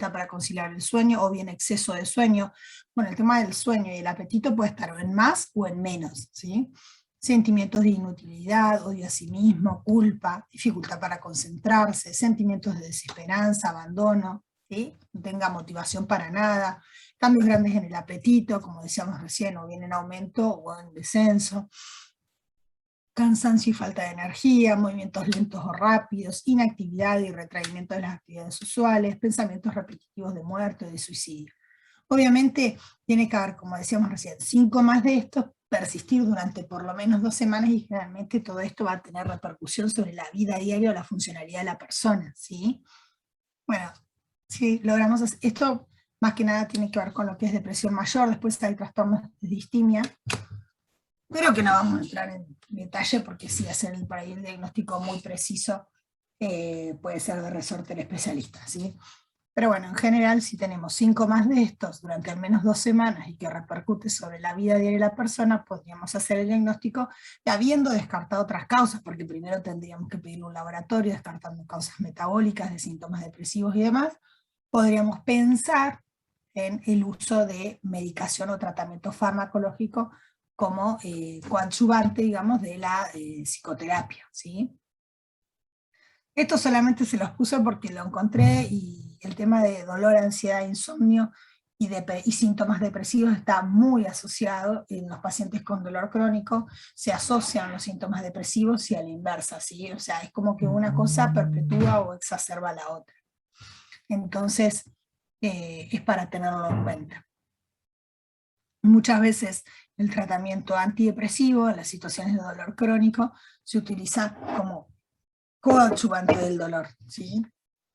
dificultad para conciliar el sueño o bien exceso de sueño. Bueno, el tema del sueño y el apetito puede estar en más o en menos, ¿sí? Sentimientos de inutilidad, odio a sí mismo, culpa, dificultad para concentrarse, sentimientos de desesperanza, abandono, ¿sí? No tenga motivación para nada, cambios grandes en el apetito, como decíamos recién, o bien en aumento o en descenso, cansancio y falta de energía, movimientos lentos o rápidos, inactividad y retraimiento de las actividades usuales, pensamientos repetitivos de muerte o de suicidio. Obviamente tiene que haber, como decíamos recién, 5 más de estos, persistir durante por lo menos 2 semanas, y generalmente todo esto va a tener repercusión sobre la vida diaria o la funcionalidad de la persona, ¿sí? Bueno, si logramos esto, más que nada tiene que ver con lo que es depresión mayor, después hay trastornos de distimia, pero que no vamos a entrar en detalle porque sí, hacer por ahí el diagnóstico muy preciso puede ser de resorte del especialista, ¿sí? Pero bueno, en general, si tenemos 5 más de estos durante al menos 2 semanas y que repercute sobre la vida diaria de la persona, podríamos hacer el diagnóstico habiendo descartado otras causas, porque primero tendríamos que pedir un laboratorio descartando causas metabólicas de síntomas depresivos y demás. Podríamos pensar en el uso de medicación o tratamiento farmacológico como coadyuvante, digamos, de la psicoterapia, ¿sí? Esto solamente se los puse porque lo encontré, y el tema de dolor, ansiedad, insomnio y síntomas depresivos está muy asociado en los pacientes con dolor crónico. Se asocian los síntomas depresivos y a la inversa, ¿sí? O sea, es como que una cosa perpetúa o exacerba la otra. Entonces, es para tenerlo en cuenta. Muchas veces el tratamiento antidepresivo en las situaciones de dolor crónico se utiliza como coadyuvante del dolor, ¿sí?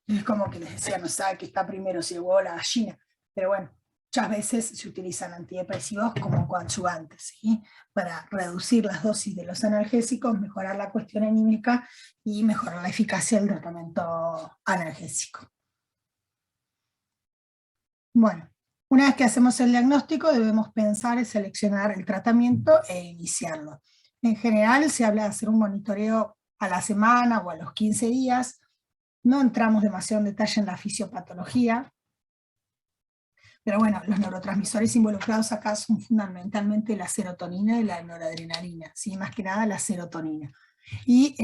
Es como que les decía, no sabe que está primero si el huevo o la gallina, pero bueno, muchas veces se utilizan antidepresivos como coadyuvantes, ¿sí? Para reducir las dosis de los analgésicos, mejorar la cuestión anímica y mejorar la eficacia del tratamiento analgésico. Bueno, una vez que hacemos el diagnóstico, debemos pensar en seleccionar el tratamiento e iniciarlo. En general se habla de hacer un monitoreo a la semana o a los 15 días. No entramos demasiado en detalle en la fisiopatología, pero bueno, los neurotransmisores involucrados acá son fundamentalmente la serotonina y la noradrenalina, ¿sí? Más que nada la serotonina. Y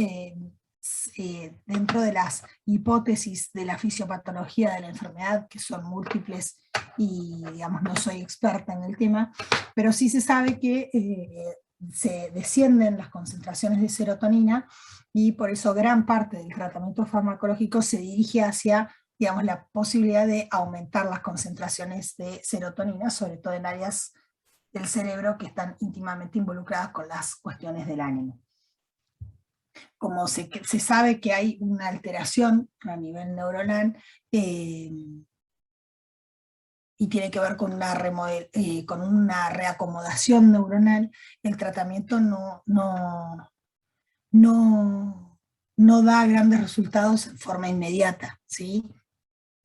dentro de las hipótesis de la fisiopatología de la enfermedad, que son múltiples y digamos no soy experta en el tema, pero sí se sabe que se descienden las concentraciones de serotonina, y por eso gran parte del tratamiento farmacológico se dirige hacia, digamos, la posibilidad de aumentar las concentraciones de serotonina, sobre todo en áreas del cerebro que están íntimamente involucradas con las cuestiones del ánimo. Como se sabe que hay una alteración a nivel neuronal y tiene que ver con una reacomodación neuronal, el tratamiento no da grandes resultados en forma inmediata, ¿sí?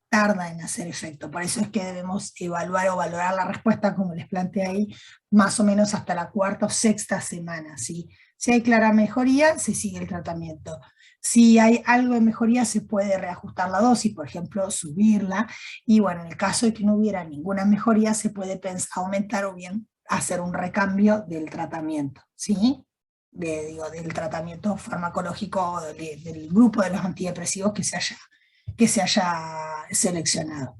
Tarda en hacer efecto. Por eso es que debemos evaluar o valorar la respuesta, como les planteé ahí, más o menos hasta la 4ª o 6ª semana, ¿sí? Si hay clara mejoría, se sigue el tratamiento. Si hay algo de mejoría, se puede reajustar la dosis, por ejemplo, subirla, y bueno, en el caso de que no hubiera ninguna mejoría, se puede aumentar o bien hacer un recambio del tratamiento, ¿sí? Del tratamiento farmacológico del grupo de los antidepresivos que se haya seleccionado.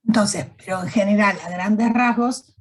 Entonces, pero en general, a grandes rasgos,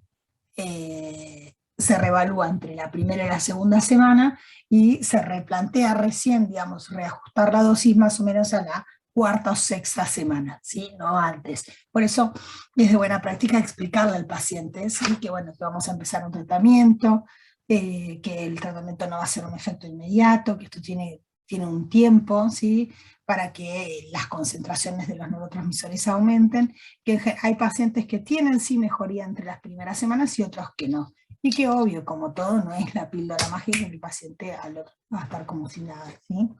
se reevalúa entre la primera y la segunda semana, y se replantea recién, digamos, reajustar la dosis más o menos a la 4ª o 6ª semana, ¿sí? No antes. Por eso es de buena práctica explicarle al paciente, ¿sí? Que bueno, que vamos a empezar un tratamiento, que el tratamiento no va a ser un efecto inmediato, que esto tiene un tiempo, ¿sí? Para que las concentraciones de los neurotransmisores aumenten, que hay pacientes que tienen sí mejoría entre las primeras semanas y otros que no. Y que obvio, como todo, no es la píldora mágica que el paciente va a estar como si nada, ¿sí?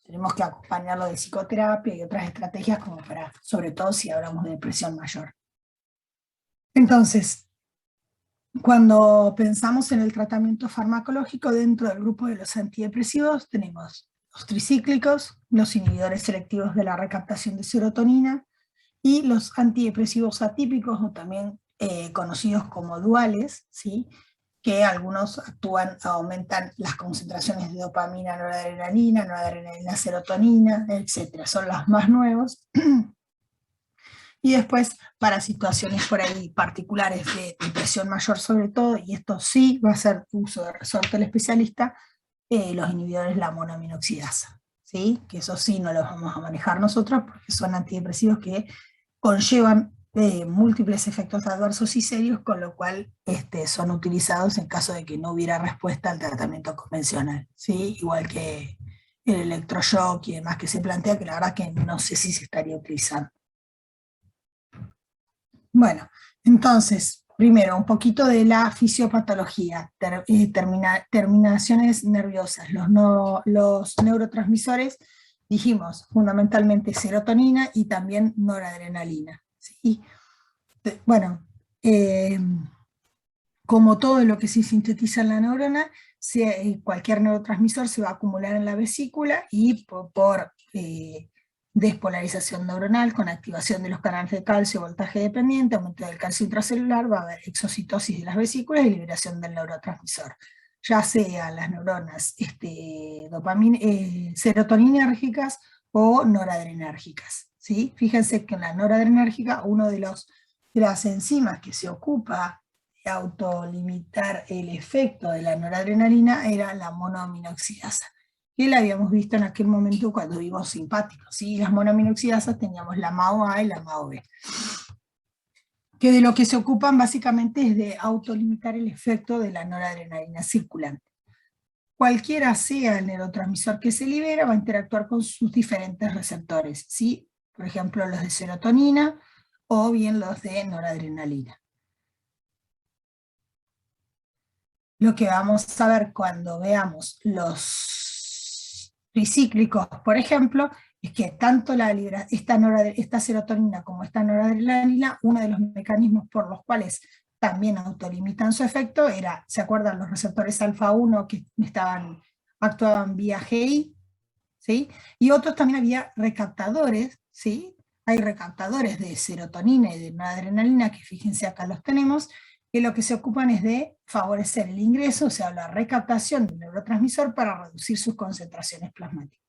Tenemos que acompañarlo de psicoterapia y otras estrategias como para, sobre todo si hablamos de depresión mayor. Entonces, cuando pensamos en el tratamiento farmacológico dentro del grupo de los antidepresivos, tenemos los tricíclicos, los inhibidores selectivos de la recaptación de serotonina, y los antidepresivos atípicos, o también conocidos como duales, ¿sí? Que algunos actúan, aumentan las concentraciones de dopamina, noradrenalina, serotonina, etc. Son los más nuevos. Y después, para situaciones por ahí particulares de depresión mayor sobre todo, y esto sí va a ser uso de resorte del especialista, los inhibidores de la monoaminoxidasa, ¿sí? Que eso sí no los vamos a manejar nosotros porque son antidepresivos que conllevan múltiples efectos adversos y serios, con lo cual son utilizados en caso de que no hubiera respuesta al tratamiento convencional, ¿sí? Igual que el electroshock y demás que se plantea, que la verdad que no sé si se estaría utilizando. Bueno, entonces, primero, un poquito de la fisiopatología, terminaciones nerviosas, los neurotransmisores, dijimos, fundamentalmente serotonina y también noradrenalina, ¿sí? Bueno, como todo lo que se sintetiza en la neurona, cualquier neurotransmisor se va a acumular en la vesícula y por despolarización neuronal, con activación de los canales de calcio, voltaje dependiente, aumento del calcio intracelular, va a haber exocitosis de las vesículas y liberación del neurotransmisor. Ya sea las neuronas serotoninérgicas o noradrenérgicas, ¿sí? Fíjense que en la noradrenérgica uno de las enzimas que se ocupa de autolimitar el efecto de la noradrenalina era la monoaminoxidasa, que la habíamos visto en aquel momento cuando vimos simpáticos, ¿sí? Las monoaminoxidasas teníamos la MAO-A y la MAO-B, que de lo que se ocupan básicamente es de autolimitar el efecto de la noradrenalina circulante. Cualquiera sea el neurotransmisor que se libera, va a interactuar con sus diferentes receptores, ¿sí? Por ejemplo, los de serotonina o bien los de noradrenalina. Lo que vamos a ver cuando veamos los tricíclicos, por ejemplo, es que tanto esta serotonina como esta noradrenalina, uno de los mecanismos por los cuales también autolimitan su efecto era, ¿se acuerdan los receptores alfa-1 que actuaban vía GI? ¿Sí? Y otros también había recaptadores, ¿sí? Hay recaptadores de serotonina y de noradrenalina, que fíjense acá los tenemos, que lo que se ocupan es de favorecer el ingreso, o sea, la recaptación del neurotransmisor para reducir sus concentraciones plasmáticas.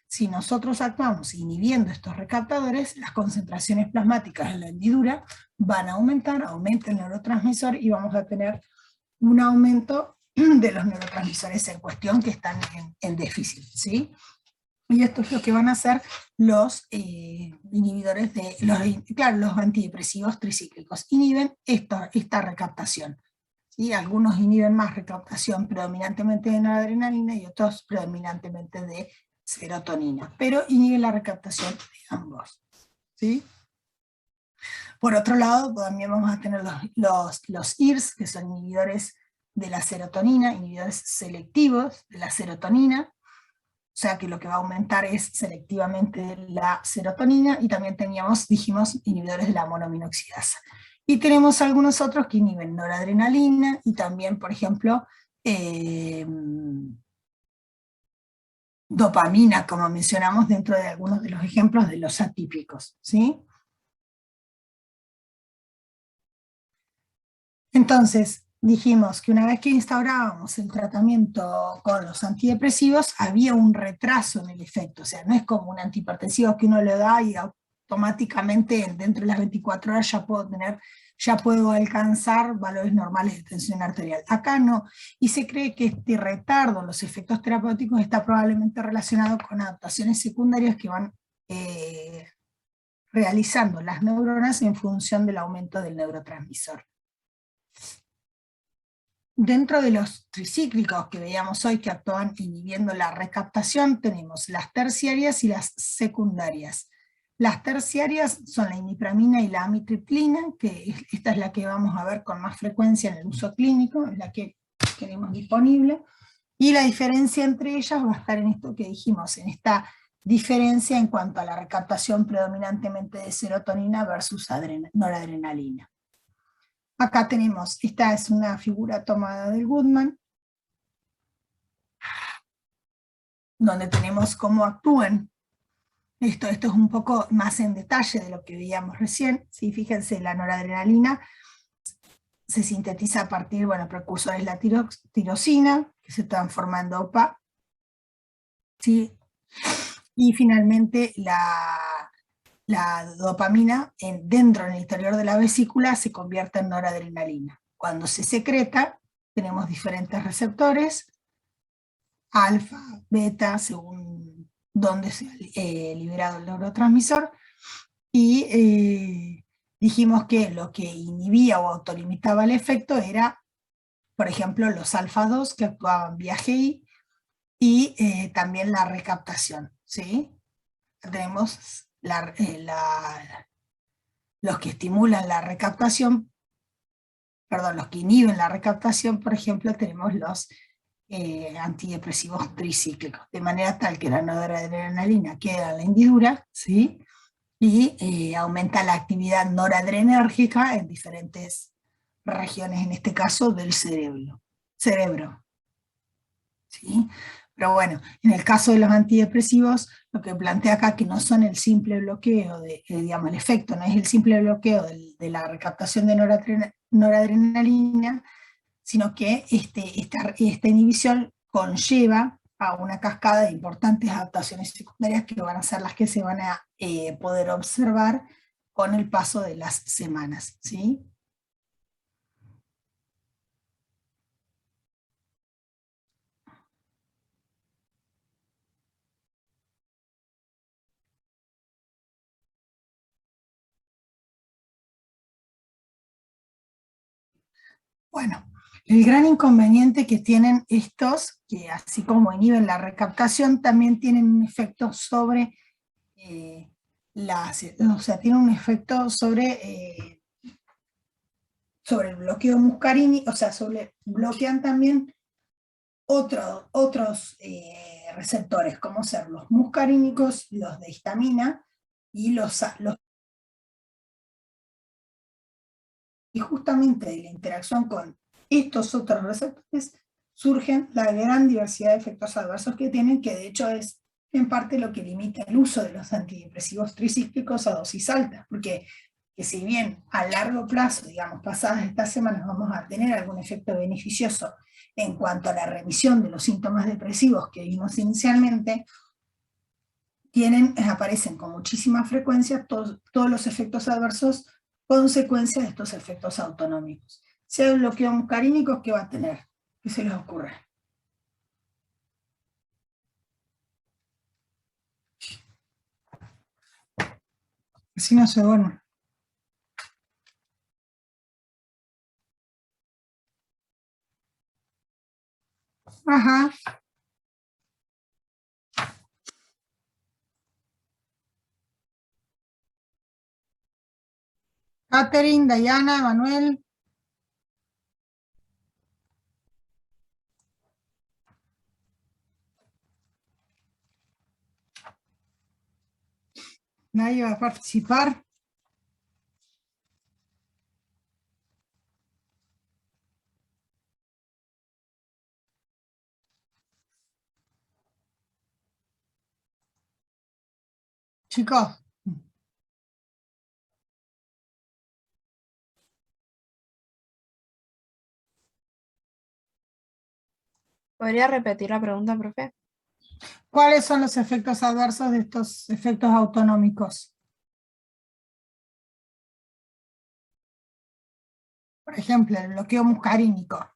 Si nosotros actuamos inhibiendo estos recaptadores, las concentraciones plasmáticas en la hendidura van a aumentar, aumenta el neurotransmisor y vamos a tener un aumento de los neurotransmisores en cuestión que están en déficit, ¿sí? Y esto es lo que van a hacer los inhibidores los antidepresivos tricíclicos. Inhiben esta recaptación. ¿Sí? Algunos inhiben más recaptación predominantemente de noradrenalina y otros predominantemente de serotonina, pero inhiben la recaptación de ambos. ¿Sí? Por otro lado, también vamos a tener los IRS, que son inhibidores de la serotonina, inhibidores selectivos de la serotonina. O sea que lo que va a aumentar es selectivamente la serotonina, y también dijimos, inhibidores de la monoaminoxidasa. Y tenemos algunos otros que inhiben noradrenalina y también, por ejemplo, dopamina, como mencionamos dentro de algunos de los ejemplos de los atípicos, ¿sí? Entonces, dijimos que una vez que instaurábamos el tratamiento con los antidepresivos, había un retraso en el efecto, o sea, no es como un antihipertensivo que uno le da y automáticamente dentro de las 24 horas ya puedo alcanzar valores normales de tensión arterial. Acá no, y se cree que este retardo en los efectos terapéuticos está probablemente relacionado con adaptaciones secundarias que van realizando las neuronas en función del aumento del neurotransmisor. Dentro de los tricíclicos que veíamos hoy que actúan inhibiendo la recaptación, tenemos las terciarias y las secundarias. Las terciarias son la imipramina y la amitriptilina, que esta es la que vamos a ver con más frecuencia en el uso clínico, es la que tenemos disponible, y la diferencia entre ellas va a estar en esto que dijimos, en esta diferencia en cuanto a la recaptación predominantemente de serotonina versus noradrenalina. Acá tenemos, esta es una figura tomada del Goodman, donde tenemos cómo actúan. Esto es un poco más en detalle de lo que veíamos recién. ¿Sí? Fíjense, la noradrenalina se sintetiza a partir, bueno, precursores de la tirosina, que se transforma en dopa, ¿sí? Y finalmente la dopamina dentro en el interior de la vesícula se convierte en noradrenalina. Cuando se secreta, tenemos diferentes receptores, alfa, beta, según dónde se ha liberado el neurotransmisor, y dijimos que lo que inhibía o autolimitaba el efecto era, por ejemplo, los alfa-2 que actuaban vía GI, y también la recaptación, ¿sí? Tenemos los que estimulan la recaptación, perdón, los que inhiben la recaptación, por ejemplo, tenemos los antidepresivos tricíclicos, de manera tal que la noradrenalina queda en la hendidura, ¿sí? Y aumenta la actividad noradrenérgica en diferentes regiones, en este caso del cerebro, ¿sí? Pero bueno, en el caso de los antidepresivos, lo que plantea acá que no son el simple bloqueo, digamos, el efecto no es el simple bloqueo de la recaptación de noradrenalina, sino que esta inhibición conlleva a una cascada de importantes adaptaciones secundarias que van a ser las que se van a poder observar con el paso de las semanas, ¿sí? Bueno, el gran inconveniente que tienen estos, que así como inhiben la recaptación, también tienen un efecto sobre o sea, tienen un efecto sobre el bloqueo muscarínico, o sea, bloquean también otros receptores, como ser los muscarínicos, los de histamina y y justamente de la interacción con estos otros receptores surgen la gran diversidad de efectos adversos que tienen, que de hecho es en parte lo que limita el uso de los antidepresivos tricíclicos a dosis altas, porque que si bien a largo plazo, digamos, pasadas estas semanas, vamos a tener algún efecto beneficioso en cuanto a la remisión de los síntomas depresivos que vimos inicialmente, aparecen con muchísima frecuencia todos los efectos adversos consecuencia de estos efectos autonómicos. Si hay bloqueo muscarínico, ¿qué va a tener? ¿Qué se les ocurre? Si no se duerme. Ajá. Catherine, Dayana, Manuel. Nadie va a participar. Chicos. ¿Podría repetir la pregunta, profe? ¿Cuáles son los efectos adversos de estos efectos autonómicos? Por ejemplo, el bloqueo muscarínico.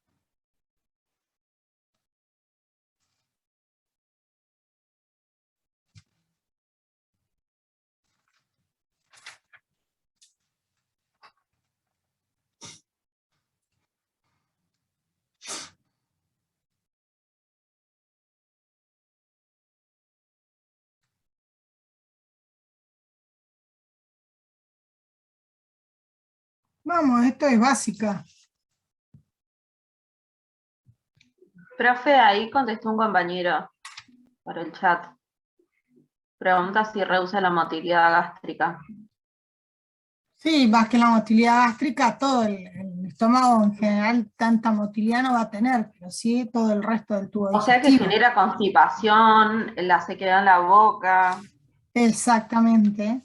Vamos, esto es básica. Profe, ahí contestó un compañero por el chat. Pregunta si rehúsa la motilidad gástrica. Sí, más que la motilidad gástrica, todo el El estómago en general tanta motilidad no va a tener, pero sí todo el resto del tubo O sea que digestivo. genera constipación, la sequedad en la boca. Exactamente.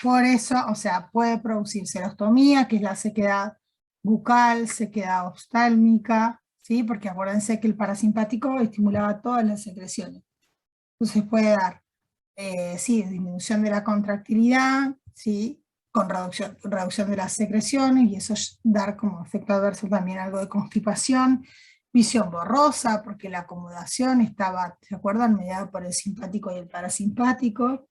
Por eso, o sea, puede producir serostomía, que es la sequedad bucal, sequedad oftálmica, ¿sí? Porque acuérdense que el parasimpático estimulaba todas las secreciones. Entonces puede dar, sí, disminución de la contractilidad, ¿sí? Con reducción de las secreciones, y eso es dar como efecto adverso también algo de constipación, visión borrosa, porque la acomodación estaba, ¿se acuerdan?, mediada por el simpático y el parasimpático.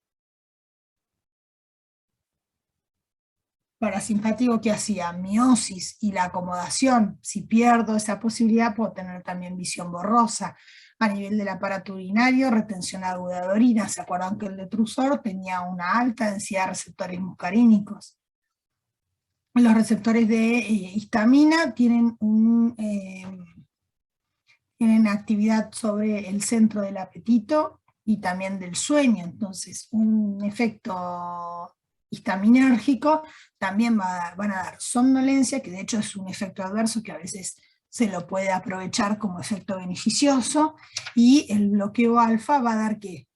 Parasimpático que hacía miosis y la acomodación, si pierdo esa posibilidad puedo tener también visión borrosa. A nivel del aparato urinario, retención aguda de orina, ¿se acuerdan que el detrusor tenía una alta densidad de receptores muscarínicos? Los receptores de histamina tienen, tienen actividad sobre el centro del apetito y también del sueño, entonces un efecto histaminérgico también van a dar somnolencia, que de hecho es un efecto adverso que a veces se lo puede aprovechar como efecto beneficioso, y el bloqueo alfa va a dar ¿qué?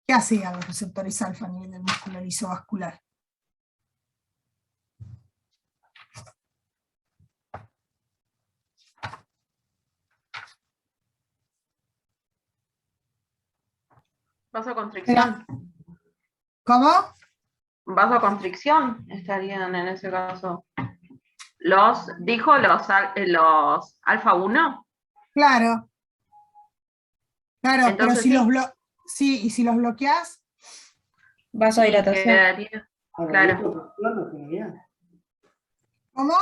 ¿Qué hace a los receptores alfa a nivel del músculo lisovascular? Vasoconstricción. ¿Cómo? Vasoconstricción estarían en ese caso. Dijo los alfa 1. Claro, claro, pero Entonces si sí, sí, y si los bloqueas, Vasodilatación. quedaría, claro. ¿cómo?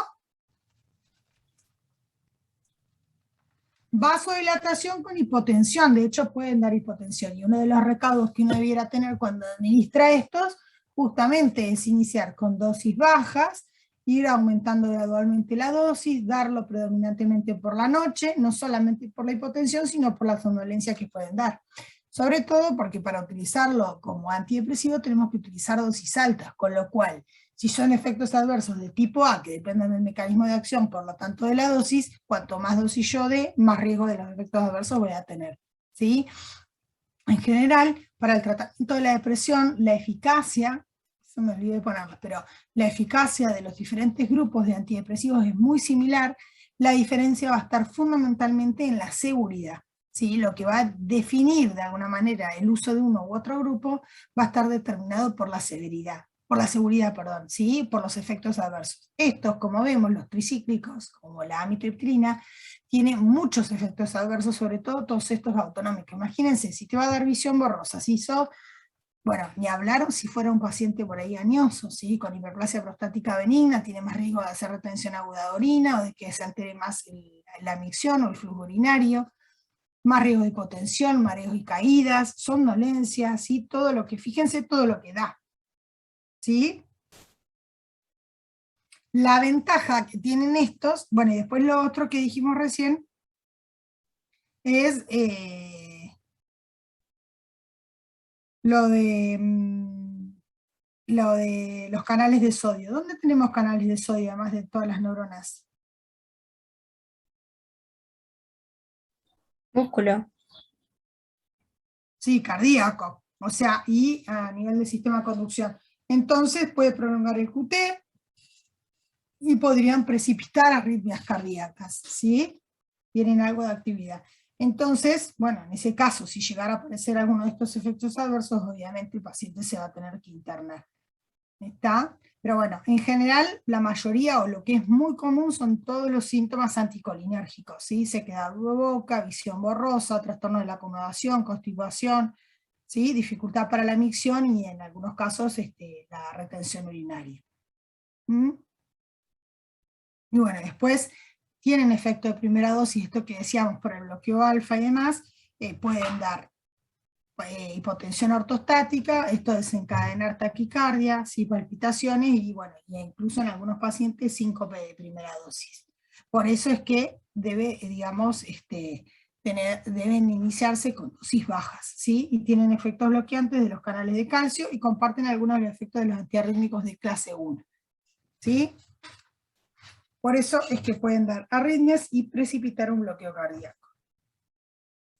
Vasodilatación con hipotensión, de hecho pueden dar hipotensión, y uno de los recaudos que uno debiera tener cuando administra estos, justamente es iniciar con dosis bajas, ir aumentando gradualmente la dosis, darlo predominantemente por la noche, no solamente por la hipotensión, sino por la somnolencia que pueden dar. Sobre todo porque para utilizarlo como antidepresivo tenemos que utilizar dosis altas, con lo cual, si son efectos adversos de tipo A, que dependen del mecanismo de acción, por lo tanto de la dosis, cuanto más dosis yo dé, más riesgo de los efectos adversos voy a tener, ¿sí? En general, para el tratamiento de la depresión, la eficacia, se me olvidó de ponerlo, pero la eficacia de los diferentes grupos de antidepresivos es muy similar. La diferencia va a estar fundamentalmente en la seguridad, ¿sí? Lo que va a definir de alguna manera el uso de uno u otro grupo va a estar determinado por la severidad. Por la seguridad, perdón, ¿sí? Por los efectos adversos. Estos, como vemos, los tricíclicos, como la amitriptilina, tiene muchos efectos adversos, sobre todo todos estos autonómicos. Imagínense, si te va a dar visión borrosa, si sos, bueno, ni hablaron si fuera un paciente por ahí añoso, ¿sí? Con hiperplasia prostática benigna, tiene más riesgo de hacer retención aguda de orina, o de que se altere más la micción o el flujo urinario, más riesgo de hipotensión, mareos y caídas, somnolencia, ¿sí? Todo lo que, fíjense todo lo que da, ¿sí? La ventaja que tienen estos, bueno, y después lo otro que dijimos recién, es lo de los canales de sodio. ¿Dónde tenemos canales de sodio, además de todas las neuronas? Músculo. Sí, cardíaco. O sea, y a nivel del sistema de conducción. Entonces puede prolongar el QT y podrían precipitar arritmias cardíacas, ¿sí? Tienen algo de actividad. Entonces, bueno, en ese caso, si llegara a aparecer alguno de estos efectos adversos, obviamente el paciente se va a tener que internar. ¿Está? Pero bueno, en general, la mayoría, o lo que es muy común, son todos los síntomas anticolinérgicos, ¿sí? Sequedad de boca, visión borrosa, trastorno de la acomodación, constipación, ¿sí? Dificultad para la micción y en algunos casos la retención urinaria. ¿Mm? Y bueno, después tienen efecto de primera dosis, esto que decíamos por el bloqueo alfa y demás, pueden dar hipotensión ortostática, esto desencadenar taquicardia, ¿sí? Palpitaciones, y bueno, incluso en algunos pacientes síncope de primera dosis. Por eso es que digamos, deben iniciarse con dosis bajas, ¿sí? Y tienen efectos bloqueantes de los canales de calcio y comparten algunos de los efectos de los antiarrítmicos de clase 1. ¿sí? Por eso es que pueden dar arritmias y precipitar un bloqueo cardíaco,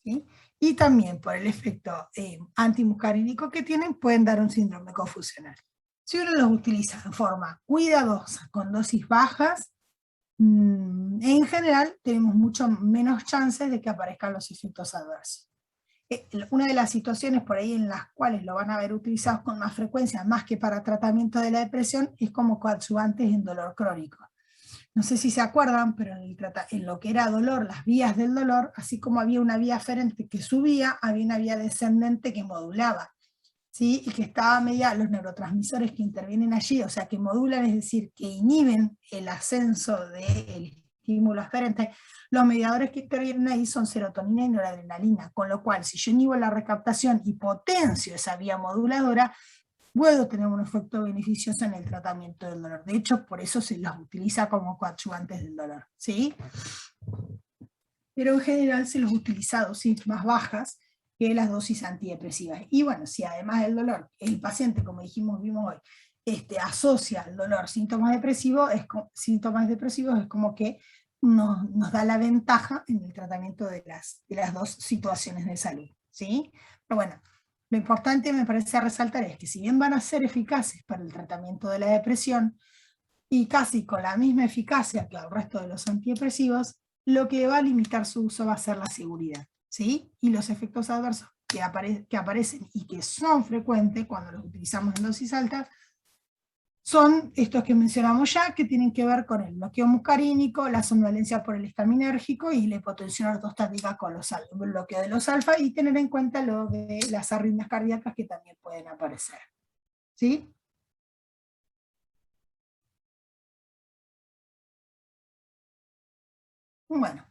¿sí? Y también por el efecto antimuscarínico que tienen, pueden dar un síndrome confusional. Si uno los utiliza en forma cuidadosa, con dosis bajas, en general tenemos mucho menos chances de que aparezcan los efectos adversos. Una de las situaciones por ahí en las cuales lo van a ver utilizados con más frecuencia, más que para tratamiento de la depresión, es como coadyuvantes en dolor crónico. No sé si se acuerdan, pero en lo que era dolor, las vías del dolor, así como había una vía aferente que subía, había una vía descendente que modulaba, ¿sí? Y que estaba media, los neurotransmisores que intervienen allí, o sea, que modulan, es decir, que inhiben el ascenso del estímulo aferente. Los mediadores que intervienen ahí son serotonina y noradrenalina, con lo cual, si yo inhibo la recaptación y potencio esa vía moduladora, puedo tener un efecto beneficioso en el tratamiento del dolor. De hecho, por eso se los utiliza como coadyuvantes del dolor, ¿sí? Pero en general se los utiliza a dosis más bajas que las dosis antidepresivas. Y bueno, si además del dolor, el paciente, como dijimos, vimos hoy, asocia al dolor síntomas depresivos, es como que nos da la ventaja en el tratamiento de las dos situaciones de salud, ¿sí? Pero bueno, lo importante me parece resaltar es que si bien van a ser eficaces para el tratamiento de la depresión, y casi con la misma eficacia que el resto de los antidepresivos, lo que va a limitar su uso va a ser la seguridad, ¿sí? Y los efectos adversos que aparecen y que son frecuentes cuando los utilizamos en dosis altas, son estos que mencionamos ya, que tienen que ver con el bloqueo muscarínico, la somnolencia por el histaminérgico y la hipotensión ortostática colosal, el bloqueo de los alfa, y tener en cuenta lo de las arritmias cardíacas que también pueden aparecer, ¿sí? Bueno,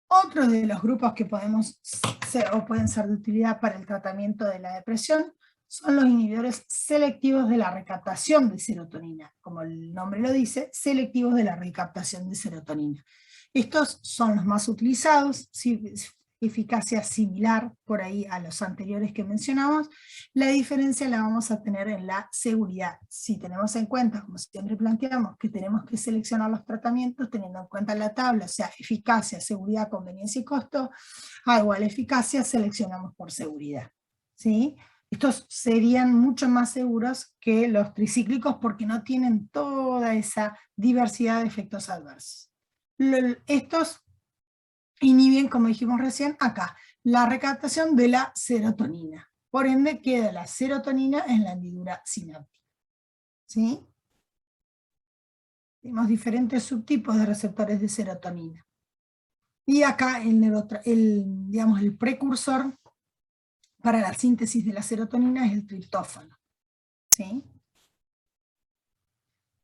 otro de los grupos que podemos ser o pueden ser de utilidad para el tratamiento de la depresión son los inhibidores selectivos de la recaptación de serotonina. Como el nombre lo dice, selectivos de la recaptación de serotonina. Estos son los más utilizados, eficacia similar por ahí a los anteriores que mencionamos. La diferencia la vamos a tener en la seguridad. Si tenemos en cuenta, como siempre planteamos, que tenemos que seleccionar los tratamientos teniendo en cuenta la tabla, o sea, eficacia, seguridad, conveniencia y costo, a igual eficacia seleccionamos por seguridad, ¿sí? Estos serían mucho más seguros que los tricíclicos porque no tienen toda esa diversidad de efectos adversos. Estos inhiben, como dijimos recién, acá, la recaptación de la serotonina. Por ende, queda la serotonina en la hendidura sináptica, ¿sí? Tenemos diferentes subtipos de receptores de serotonina. Y acá el precursor para la síntesis de la serotonina es el triptófano, ¿sí?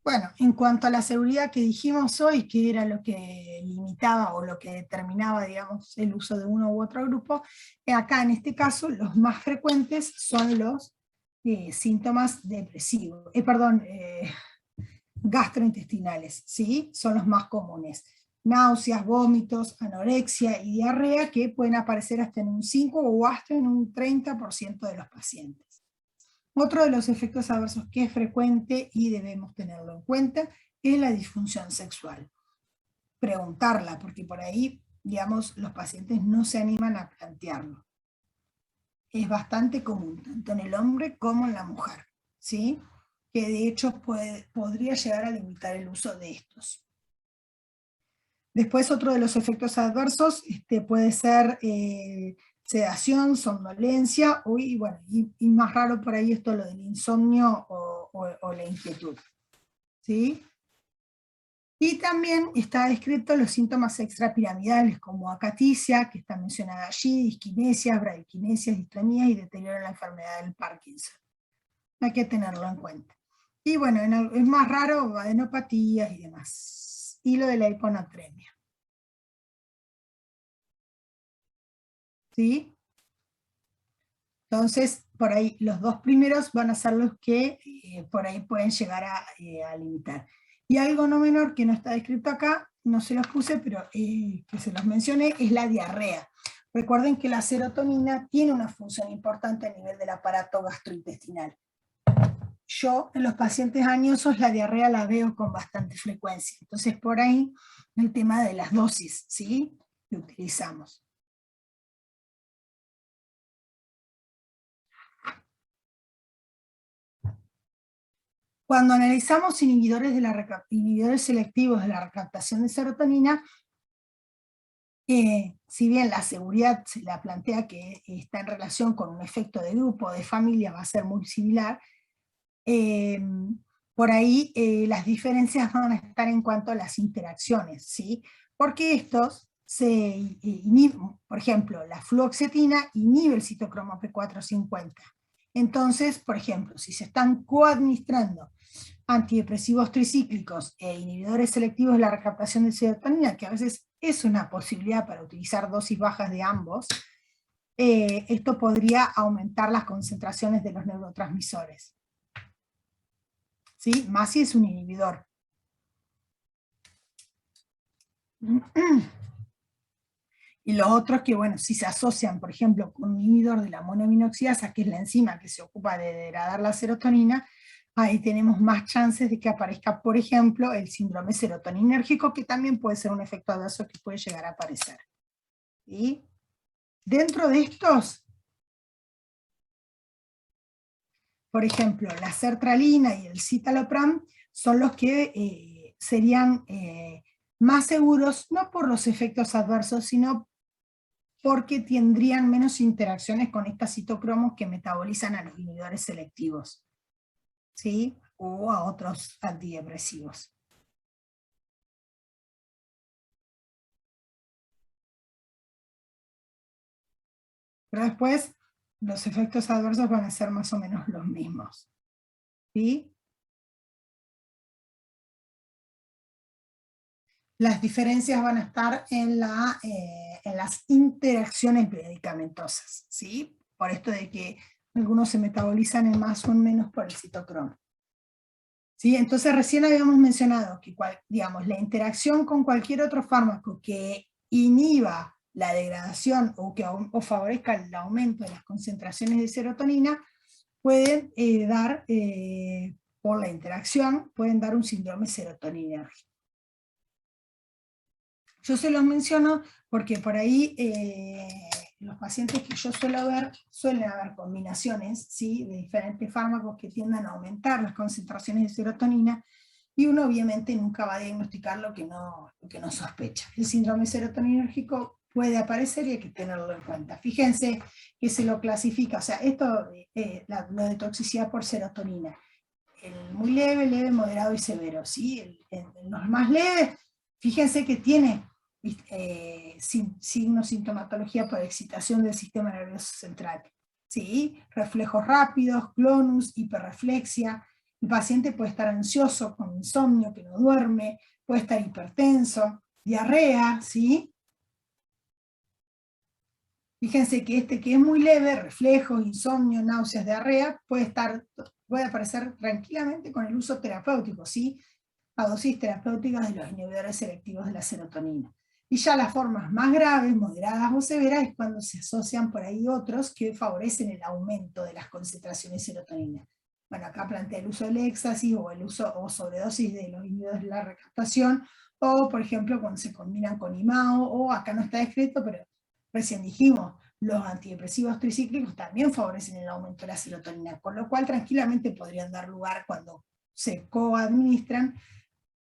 Bueno, en cuanto a la seguridad que dijimos hoy, que era lo que limitaba o lo que determinaba, digamos, el uso de uno u otro grupo, acá en este caso los más frecuentes son los síntomas depresivos, gastrointestinales, ¿sí? Son los más comunes. Náuseas, vómitos, anorexia y diarrea que pueden aparecer hasta en un 5 o hasta en un 30% de los pacientes. Otro de los efectos adversos que es frecuente y debemos tenerlo en cuenta es la disfunción sexual. Preguntarla, porque por ahí, digamos, los pacientes no se animan a plantearlo. Es bastante común, tanto en el hombre como en la mujer, ¿sí? Que de hecho podría llegar a limitar el uso de estos. Después otro de los efectos adversos puede ser sedación, somnolencia, y más raro por ahí esto lo del insomnio o la inquietud, ¿sí? Y también está descrito los síntomas extrapiramidales como acaticia, que está mencionada allí, disquinesias, bradiquinesias, distonías y deterioro en la enfermedad del Parkinson. Hay que tenerlo en cuenta. Y bueno, es más raro adenopatías y demás. Y lo de la hiponatremia. ¿Sí? Entonces, por ahí los dos primeros van a ser los que por ahí pueden llegar a limitar. Y algo no menor que no está descrito acá, no se los puse, pero que se los mencioné, es la diarrea. Recuerden que la serotonina tiene una función importante a nivel del aparato gastrointestinal. yo en los pacientes añosos la diarrea la veo con bastante frecuencia. Entonces por ahí el tema de las dosis, ¿sí?, que utilizamos. Cuando analizamos inhibidores selectivos de la recaptación de serotonina, si bien la seguridad se la plantea que está en relación con un efecto de grupo, de familia, va a ser muy similar, por ahí las diferencias van a estar en cuanto a las interacciones, ¿sí? Porque estos se inhiben, por ejemplo, la fluoxetina inhibe el citocromo P450. Entonces, por ejemplo, si se están coadministrando antidepresivos tricíclicos e inhibidores selectivos de la recaptación de serotonina, que a veces es una posibilidad para utilizar dosis bajas de ambos, esto podría aumentar las concentraciones de los neurotransmisores. ¿Sí? Más si es un inhibidor. Y los otros que, bueno, si se asocian, por ejemplo, con un inhibidor de la monoaminoxidasa, que es la enzima que se ocupa de degradar la serotonina, ahí tenemos más chances de que aparezca, por ejemplo, el síndrome serotoninérgico, que también puede ser un efecto adverso que puede llegar a aparecer. ¿Sí? Dentro de estos, por ejemplo, la sertralina y el citalopram son los que serían más seguros, no por los efectos adversos, sino porque tendrían menos interacciones con estas citocromos que metabolizan a los inhibidores selectivos, ¿sí?, o a otros antidepresivos. Pero después los efectos adversos van a ser más o menos los mismos, ¿sí? Las diferencias van a estar en las interacciones medicamentosas, ¿sí? Por esto de que algunos se metabolizan en más o en menos por el citocromo. ¿Sí? Entonces recién habíamos mencionado que digamos, la interacción con cualquier otro fármaco que inhiba la degradación o favorezca el aumento de las concentraciones de serotonina, pueden dar, por la interacción, pueden dar un síndrome serotoninérgico. Yo se los menciono porque por ahí los pacientes que yo suelo ver, suelen haber combinaciones, ¿sí?, de diferentes fármacos que tiendan a aumentar las concentraciones de serotonina, y uno obviamente nunca va a diagnosticar lo que no sospecha. El síndrome serotoninérgico puede aparecer y hay que tenerlo en cuenta. Fíjense que se lo clasifica, o sea, esto, lo de toxicidad por serotonina, el muy leve, leve, moderado y severo, ¿sí? Los más leves, fíjense que tiene signos, sintomatología por excitación del sistema nervioso central, ¿sí? Reflejos rápidos, clonus, hiperreflexia. El paciente puede estar ansioso, con insomnio, que no duerme, puede estar hipertenso, diarrea, ¿sí? Fíjense que que es muy leve, reflejos, insomnio, náuseas, diarrea, puede aparecer tranquilamente con el uso terapéutico, ¿sí?, a dosis terapéuticas de los inhibidores selectivos de la serotonina. Y ya las formas más graves, moderadas o severas, es cuando se asocian por ahí otros que favorecen el aumento de las concentraciones de serotonina. Bueno, acá plantea el uso del éxtasis o el uso o sobredosis de los inhibidores de la recaptación, o por ejemplo cuando se combinan con IMAO, o acá no está descrito, pero recién dijimos, los antidepresivos tricíclicos también favorecen el aumento de la serotonina, con lo cual tranquilamente podrían dar lugar, cuando se coadministran,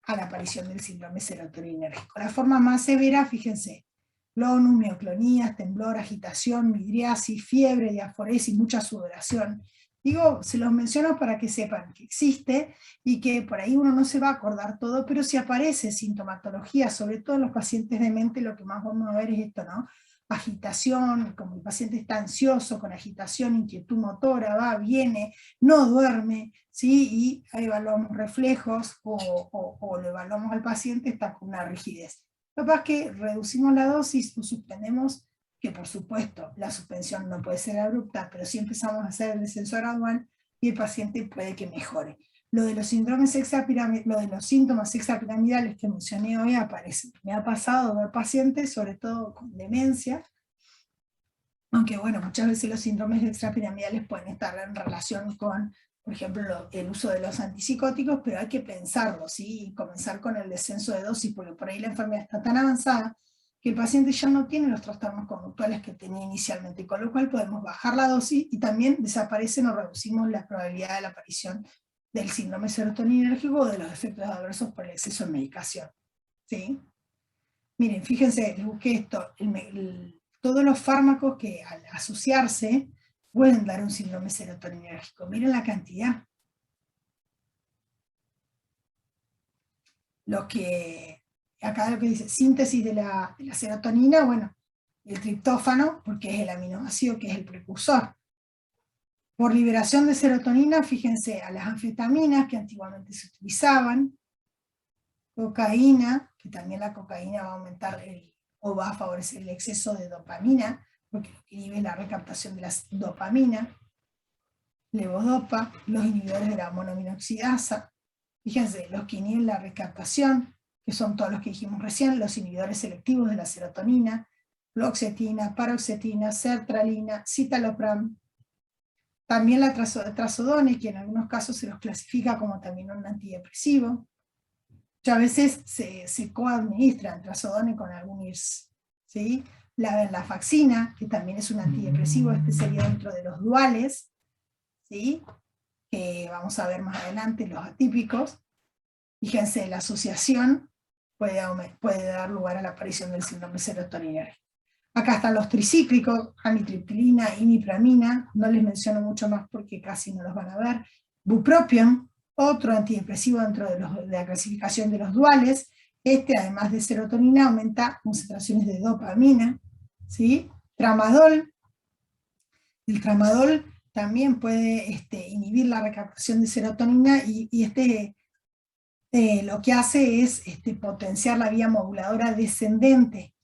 a la aparición del síndrome serotoninérgico. La forma más severa, fíjense, clonus, mioclonías, temblor, agitación, midriasis, fiebre, diaforesis, mucha sudoración. Digo, se los menciono para que sepan que existe y que por ahí uno no se va a acordar todo, pero si aparece sintomatología, sobre todo en los pacientes de mente, lo que más vamos a ver es esto, ¿no? Agitación, como el paciente está ansioso, con agitación, inquietud motora, va, viene, no duerme, ¿sí? Y ahí evaluamos reflejos o lo evaluamos al paciente, está con una rigidez. Capaz que reducimos la dosis o suspendemos, que por supuesto la suspensión no puede ser abrupta, pero sí empezamos a hacer el descenso gradual y el paciente puede que mejore. Lo de los síntomas extrapiramidales que mencioné hoy aparece. Me ha pasado ver pacientes, sobre todo con demencia, aunque bueno, muchas veces los síndromes extrapiramidales pueden estar en relación con por ejemplo, el uso de los antipsicóticos, pero hay que pensarlo, ¿sí? Y comenzar con el descenso de dosis, porque por ahí la enfermedad está tan avanzada que el paciente ya no tiene los trastornos conductuales que tenía inicialmente, con lo cual podemos bajar la dosis y también desaparecen o reducimos la probabilidad de la aparición del síndrome serotoninérgico o de los efectos adversos por el exceso de medicación, ¿sí? Miren, fíjense, les busqué esto, todos los fármacos que al asociarse pueden dar un síndrome serotoninérgico. Miren la cantidad. Acá lo que dice, síntesis de la serotonina, bueno, el triptófano, porque es el aminoácido que es el precursor. Por liberación de serotonina, fíjense, a las anfetaminas que antiguamente se utilizaban, cocaína, que también la cocaína va a aumentar o va a favorecer el exceso de dopamina, porque lo que inhibe es la recaptación de la dopamina, levodopa, los inhibidores de la monoaminoxidasa, fíjense, los que inhiben la recaptación, que son todos los que dijimos recién, los inhibidores selectivos de la serotonina, fluoxetina, paroxetina, sertralina, citalopram, también la trazodone, que en algunos casos se los clasifica como también un antidepresivo. Ya a veces se coadministran trazodone con algún IRS, ¿sí? La venlafaxina, que también es un antidepresivo, este sería dentro de los duales, ¿sí? Que vamos a ver más adelante, los atípicos. Fíjense, la asociación puede dar lugar a la aparición del síndrome serotoninérgico. Acá están los tricíclicos, amitriptilina, imipramina, no les menciono mucho más porque casi no los van a ver. Bupropion, otro antidepresivo dentro de la clasificación de los duales. Este, además de serotonina, aumenta concentraciones de dopamina. ¿Sí? Tramadol. El tramadol también puede inhibir la recaptación de serotonina y lo que hace es potenciar la vía moduladora descendente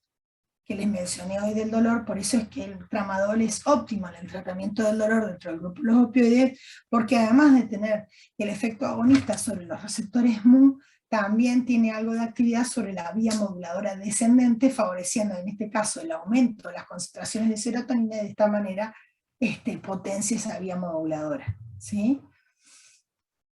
que les mencioné hoy del dolor. Por eso es que el tramadol es óptimo en el tratamiento del dolor dentro del grupo de los opioides, porque además de tener el efecto agonista sobre los receptores MU, también tiene algo de actividad sobre la vía moduladora descendente, favoreciendo en este caso el aumento de las concentraciones de serotonina, y de esta manera potencia esa vía moduladora, ¿sí?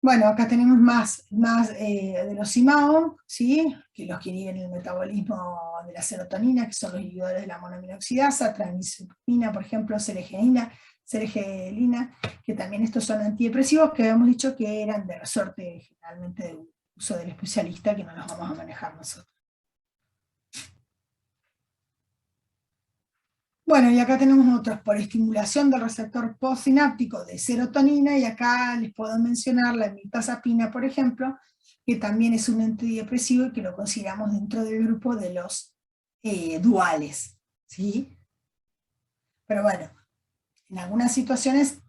Bueno, acá tenemos más de los IMAO, ¿sí? Que los que inhiben el metabolismo de la serotonina, que son los inhibidores de la monoaminoxidasa, transmina, por ejemplo, seregelina, que también estos son antidepresivos, que habíamos dicho que eran de resorte generalmente de uso del especialista, que no los vamos a manejar nosotros. Bueno, y acá tenemos otros, por estimulación del receptor postsináptico de serotonina, y acá les puedo mencionar la mirtazapina, por ejemplo, que también es un antidepresivo y que lo consideramos dentro del grupo de los duales, ¿sí? Pero bueno, en algunas situaciones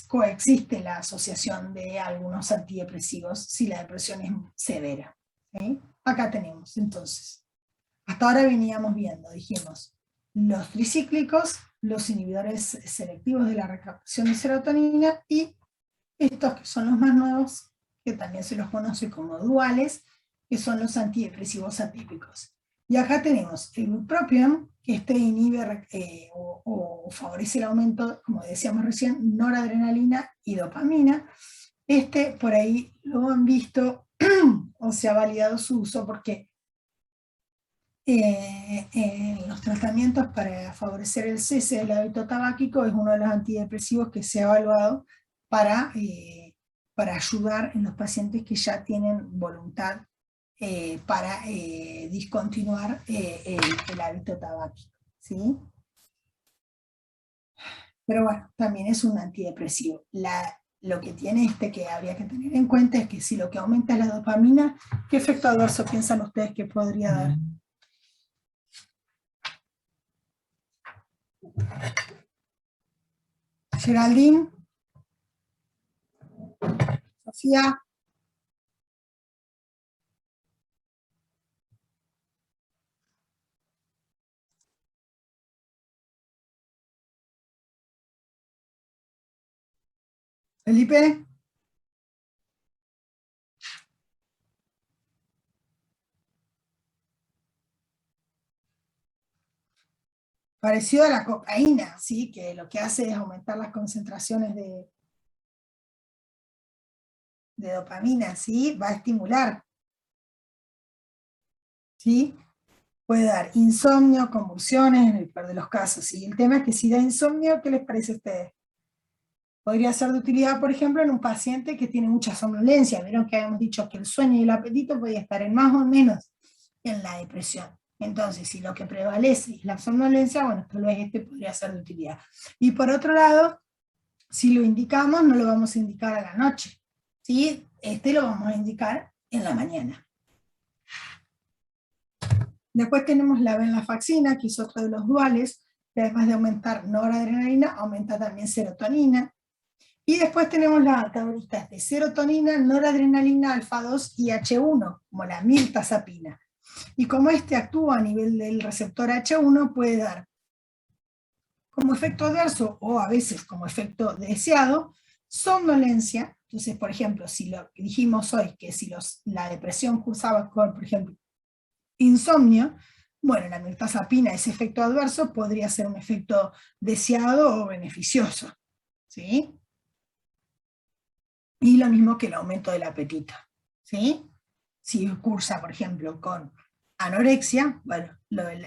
coexiste la asociación de algunos antidepresivos si la depresión es severa, ¿sí? Acá tenemos, entonces, hasta ahora veníamos viendo, dijimos, los tricíclicos, los inhibidores selectivos de la recaptación de serotonina, y estos que son los más nuevos, que también se los conoce como duales, que son los antidepresivos atípicos. Y acá tenemos el bupropion, que inhibe o favorece el aumento, como decíamos recién, noradrenalina y dopamina. Por ahí lo han visto o se ha validado su uso porque los tratamientos para favorecer el cese del hábito tabáquico es uno de los antidepresivos que se ha evaluado para ayudar en los pacientes que ya tienen voluntad para discontinuar el hábito tabáquico, ¿sí? Pero bueno, también es un antidepresivo. Lo que tiene que habría que tener en cuenta es que si lo que aumenta es la dopamina, ¿qué efecto adverso piensan ustedes que podría dar? Geraldine, Sofía. Felipe. Parecido a la cocaína, ¿sí? Que lo que hace es aumentar las concentraciones de dopamina, ¿sí? Va a estimular, ¿sí? Puede dar insomnio, convulsiones, en el peor de los casos, ¿sí? El tema es que si da insomnio, ¿qué les parece a ustedes? Podría ser de utilidad, por ejemplo, en un paciente que tiene mucha somnolencia. Vieron que habíamos dicho que el sueño y el apetito podía estar en más o menos en la depresión. Entonces, si lo que prevalece es la somnolencia, bueno, tal vez este podría ser de utilidad. Y por otro lado, si lo indicamos, no lo vamos a indicar a la noche, ¿sí? Este lo vamos a indicar en la mañana. Después tenemos la venlafaxina, que es otro de los duales, que además de aumentar noradrenalina, aumenta también serotonina. Y después tenemos las antagonistas de serotonina, noradrenalina, alfa-2 y H1, como la mirtazapina. Y como este actúa a nivel del receptor H1, puede dar como efecto adverso, o a veces como efecto deseado, somnolencia. Entonces, por ejemplo, si lo que dijimos hoy, que si la depresión cursaba con, por ejemplo, insomnio, bueno, la mirtazapina, ese efecto adverso, podría ser un efecto deseado o beneficioso, ¿sí? Y lo mismo que el aumento del apetito, ¿sí? Si cursa, por ejemplo, con anorexia, bueno,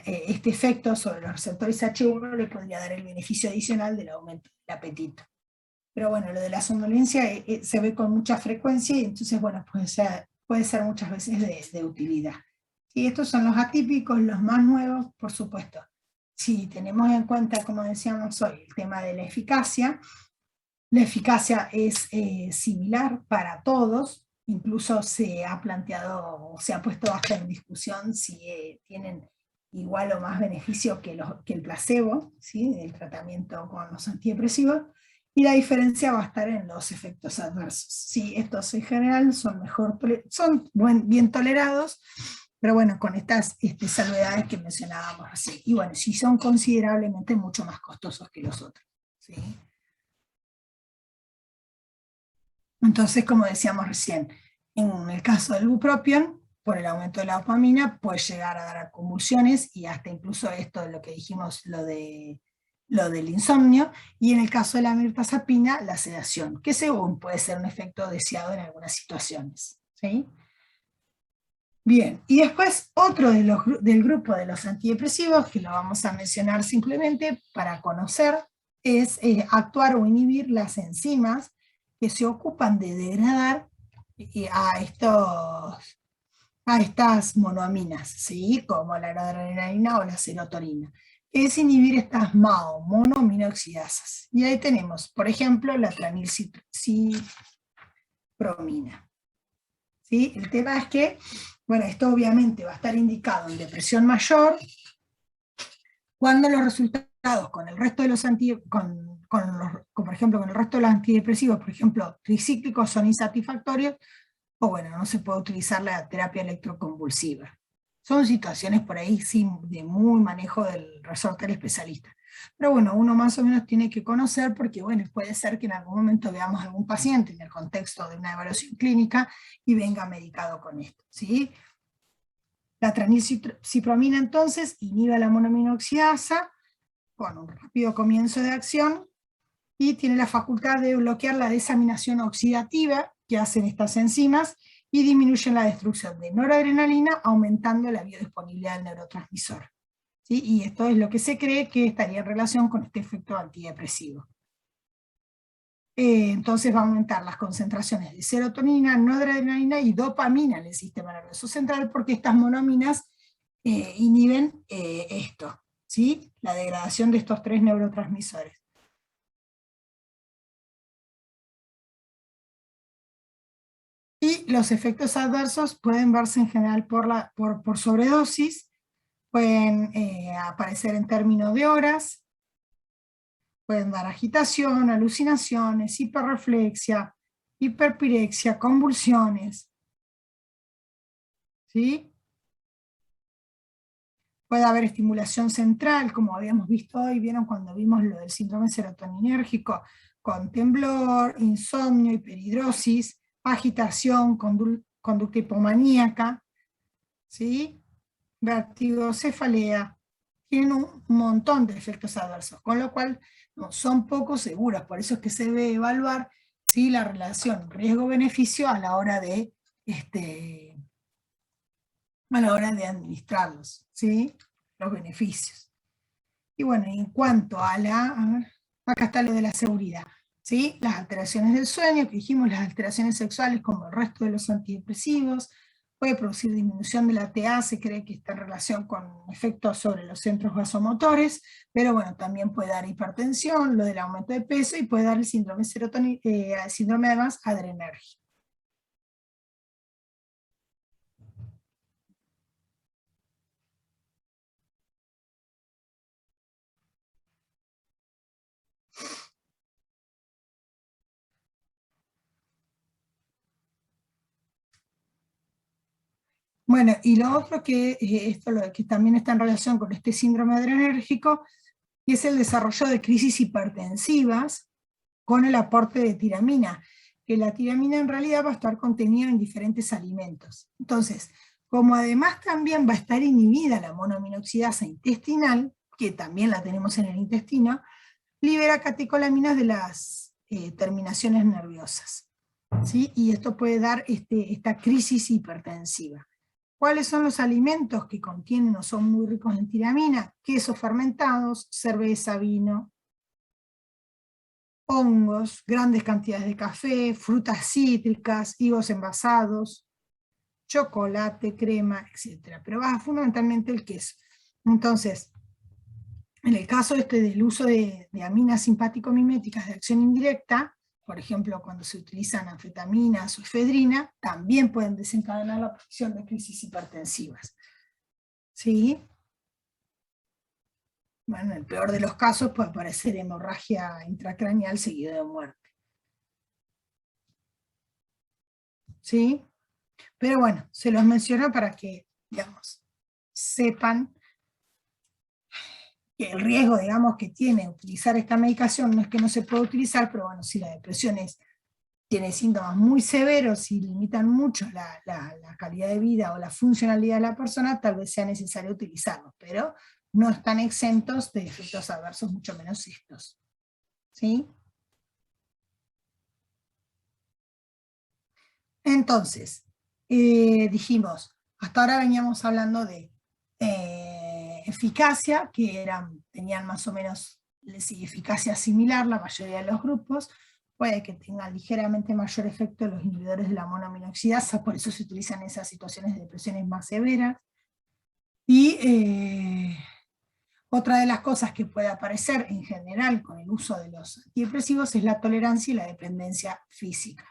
este efecto sobre los receptores H1 le podría dar el beneficio adicional del aumento del apetito. Pero bueno, lo de la somnolencia se ve con mucha frecuencia y entonces, bueno, puede ser muchas veces de utilidad. Y estos son los atípicos, los más nuevos, por supuesto. Si tenemos en cuenta, como decíamos hoy, el tema de la eficacia es similar para todos, incluso se ha planteado, se ha puesto hasta en discusión si tienen igual o más beneficio que el placebo, ¿sí? El tratamiento con los antidepresivos, y la diferencia va a estar en los efectos adversos. Sí, estos en general son bien tolerados, pero bueno, con estas salvedades que mencionábamos recién. Y bueno, sí son considerablemente mucho más costosos que los otros, ¿sí? Entonces, como decíamos recién, en el caso del bupropión, por el aumento de la dopamina, puede llegar a dar convulsiones y hasta incluso esto de lo que dijimos, lo del insomnio, y en el caso de la mirtazapina, la sedación, que según puede ser un efecto deseado en algunas situaciones, ¿sí? Bien, y después otro del grupo de los antidepresivos, que lo vamos a mencionar simplemente para conocer, es actuar o inhibir las enzimas que se ocupan de degradar a estas monoaminas, ¿sí? Como la noradrenalina o la serotonina. Es inhibir estas MAO, monoaminoxidasas. Y ahí tenemos, por ejemplo, la tranilcipromina. ¿Sí? El tema es que, bueno, esto obviamente va a estar indicado en depresión mayor, cuando los resultados con el resto de los por ejemplo, con el resto de los antidepresivos, por ejemplo, tricíclicos, son insatisfactorios, o bueno, no se puede utilizar la terapia electroconvulsiva. Son situaciones por ahí sí, de muy manejo del resorte del especialista. Pero bueno, uno más o menos tiene que conocer porque bueno, puede ser que en algún momento veamos a algún paciente en el contexto de una evaluación clínica y venga medicado con esto, ¿sí? La tranilcipromina entonces inhibe la monoaminoxidasa con un rápido comienzo de acción y tiene la facultad de bloquear la desaminación oxidativa que hacen estas enzimas y disminuyen la destrucción de noradrenalina, aumentando la biodisponibilidad del neurotransmisor. ¿Sí? Y esto es lo que se cree que estaría en relación con este efecto antidepresivo. Entonces va a aumentar las concentraciones de serotonina, noradrenalina y dopamina en el sistema nervioso central, porque estas monoaminas inhiben esto, ¿sí? La degradación de estos tres neurotransmisores. Y los efectos adversos pueden verse en general por sobredosis, pueden aparecer en términos de horas, pueden dar agitación, alucinaciones, hiperreflexia, hiperpirexia, convulsiones, ¿sí? Puede haber estimulación central, como habíamos visto hoy, vieron cuando vimos lo del síndrome serotoninérgico, con temblor, insomnio, hiperhidrosis, agitación, conducta hipomaníaca, ¿sí? Vértigo, cefalea, tienen un montón de efectos adversos, con lo cual no, son poco seguros, por eso es que se debe evaluar ¿sí? La relación riesgo-beneficio a la hora de administrarlos, ¿sí? Los beneficios. Y bueno, en cuanto a acá está lo de la seguridad, ¿sí? Las alteraciones del sueño, que dijimos, las alteraciones sexuales como el resto de los antidepresivos, puede producir disminución de la TA, se cree que está en relación con efectos sobre los centros vasomotores, pero bueno, también puede dar hipertensión, lo del aumento de peso, y puede dar el síndrome síndrome además adrenérgico. Bueno, y lo otro que, que también está en relación con este síndrome adrenérgico, es el desarrollo de crisis hipertensivas con el aporte de tiramina, que la tiramina en realidad va a estar contenida en diferentes alimentos. Entonces, como además también va a estar inhibida la monoaminoxidasa intestinal, que también la tenemos en el intestino, libera catecolaminas de las terminaciones nerviosas, ¿sí? Y esto puede dar esta crisis hipertensiva. ¿Cuáles son los alimentos que contienen o son muy ricos en tiramina? Quesos fermentados, cerveza, vino, hongos, grandes cantidades de café, frutas cítricas, higos envasados, chocolate, crema, etc. Pero baja fundamentalmente el queso. Entonces, en el caso del uso de aminas simpático-miméticas de acción indirecta, por ejemplo, cuando se utilizan anfetaminas o efedrina, también pueden desencadenar la producción de crisis hipertensivas. ¿Sí? Bueno, en el peor de los casos puede aparecer hemorragia intracraneal seguida de muerte. ¿Sí? Pero bueno, se los menciono para que, digamos, sepan que el riesgo, digamos, que tiene utilizar esta medicación no es que no se pueda utilizar, pero bueno, si la depresión tiene síntomas muy severos y limitan mucho la calidad de vida o la funcionalidad de la persona, tal vez sea necesario utilizarlos, pero no están exentos de efectos adversos, mucho menos estos. ¿Sí? Entonces, dijimos, hasta ahora veníamos hablando de eficacia, que tenían más o menos eficacia similar la mayoría de los grupos. Puede que tengan ligeramente mayor efecto los inhibidores de la monoaminoxidasa, por eso se utilizan en esas situaciones de depresiones más severas. Y otra de las cosas que puede aparecer en general con el uso de los antidepresivos es la tolerancia y la dependencia física.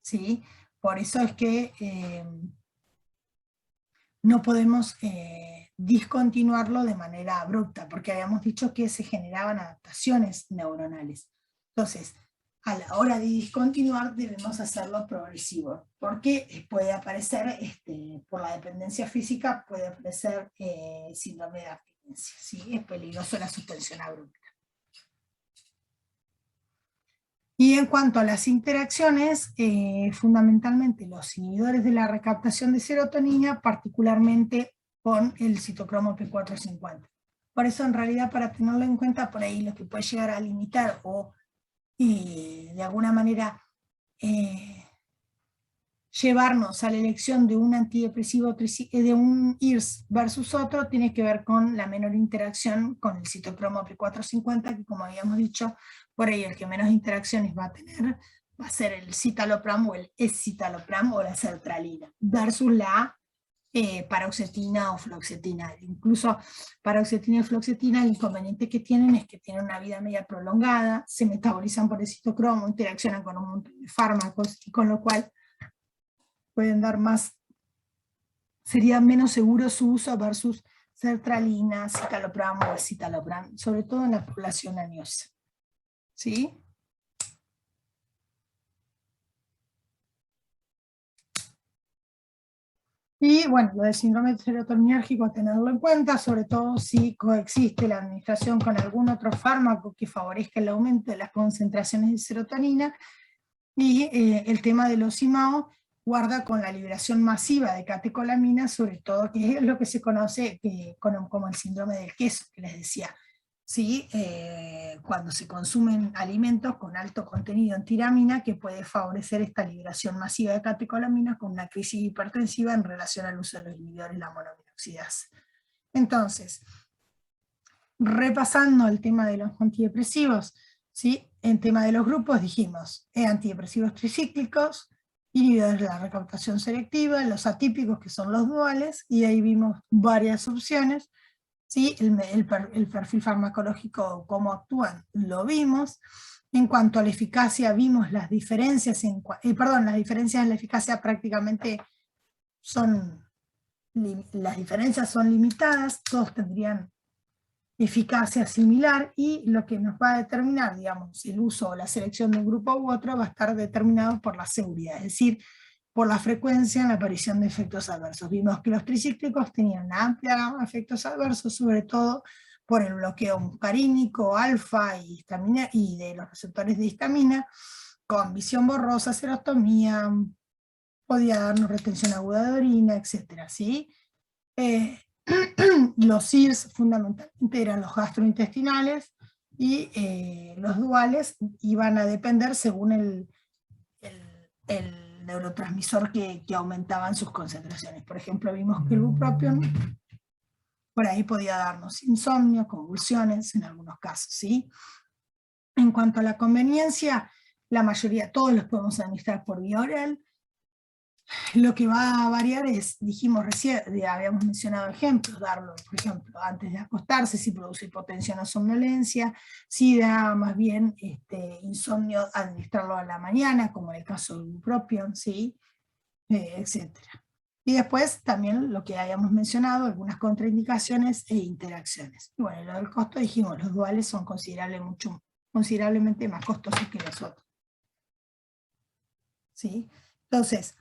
¿Sí? Por eso es que no podemos discontinuarlo de manera abrupta, porque habíamos dicho que se generaban adaptaciones neuronales. Entonces, a la hora de discontinuar debemos hacerlo progresivo, porque puede aparecer, por la dependencia física, puede aparecer síndrome de abstinencia, ¿sí? Es peligroso la suspensión abrupta. Y en cuanto a las interacciones, fundamentalmente los inhibidores de la recaptación de serotonina, particularmente con el citocromo P450. Por eso, en realidad, para tenerlo en cuenta, por ahí lo que puede llegar a limitar o de alguna manera llevarnos a la elección de un antidepresivo, de un IRS versus otro, tiene que ver con la menor interacción con el citocromo P450, que como habíamos dicho, por ahí el que menos interacciones va a tener va a ser el citalopram o el escitalopram o la sertralina, versus la paroxetina o fluoxetina. Incluso paroxetina y fluoxetina, el inconveniente que tienen es que tienen una vida media prolongada, se metabolizan por el citocromo, interaccionan con un montón de fármacos, y con lo cual pueden dar más, sería menos seguro su uso versus sertralina, citalopram o escitalopram, sobre todo en la población añosa. ¿Sí? Y bueno, lo del síndrome serotoninérgico, a tenerlo en cuenta, sobre todo si coexiste la administración con algún otro fármaco que favorezca el aumento de las concentraciones de serotonina, y el tema de los IMAO guarda con la liberación masiva de catecolaminas, sobre todo, que es lo que se conoce como el síndrome del queso, que les decía. ¿sí? Cuando se consumen alimentos con alto contenido en tiramina, que puede favorecer esta liberación masiva de catecolaminas con una crisis hipertensiva en relación al uso de los inhibidores de la monoaminoxidasa. Entonces, repasando el tema de los antidepresivos, ¿sí? En tema de los grupos dijimos antidepresivos tricíclicos, inhibidores de la recaptación selectiva, los atípicos que son los duales, y ahí vimos varias opciones, ¿sí? El perfil farmacológico, cómo actúan, lo vimos. En cuanto a la eficacia, vimos las diferencias, las diferencias en la eficacia prácticamente las diferencias son limitadas, todos tendrían eficacia similar, y lo que nos va a determinar, digamos, el uso o la selección de un grupo u otro va a estar determinado por la seguridad, es decir, por la frecuencia en la aparición de efectos adversos. Vimos que los tricíclicos tenían una amplia gama de efectos adversos, sobre todo por el bloqueo muscarínico, alfa y histamina, y de los receptores de histamina, con visión borrosa, xerostomía, podía darnos retención aguda de orina, etc. ¿Sí? Los CIRS fundamentalmente eran los gastrointestinales, y los duales iban a depender según el neurotransmisor que aumentaban sus concentraciones. Por ejemplo, vimos que el bupropión por ahí podía darnos insomnio, convulsiones en algunos casos, ¿sí? En cuanto a la conveniencia, la mayoría, todos los podemos administrar por vía oral. Lo que va a variar es, dijimos recién, habíamos mencionado ejemplos, darlo, por ejemplo, antes de acostarse, si produce hipotensión o somnolencia, si da más bien insomnio, administrarlo a la mañana, como en el caso del bupropión, ¿sí? Etc. Y después también lo que habíamos mencionado, algunas contraindicaciones e interacciones. Y bueno, lo del costo dijimos, los duales son considerablemente más costosos que los otros. ¿Sí? Entonces,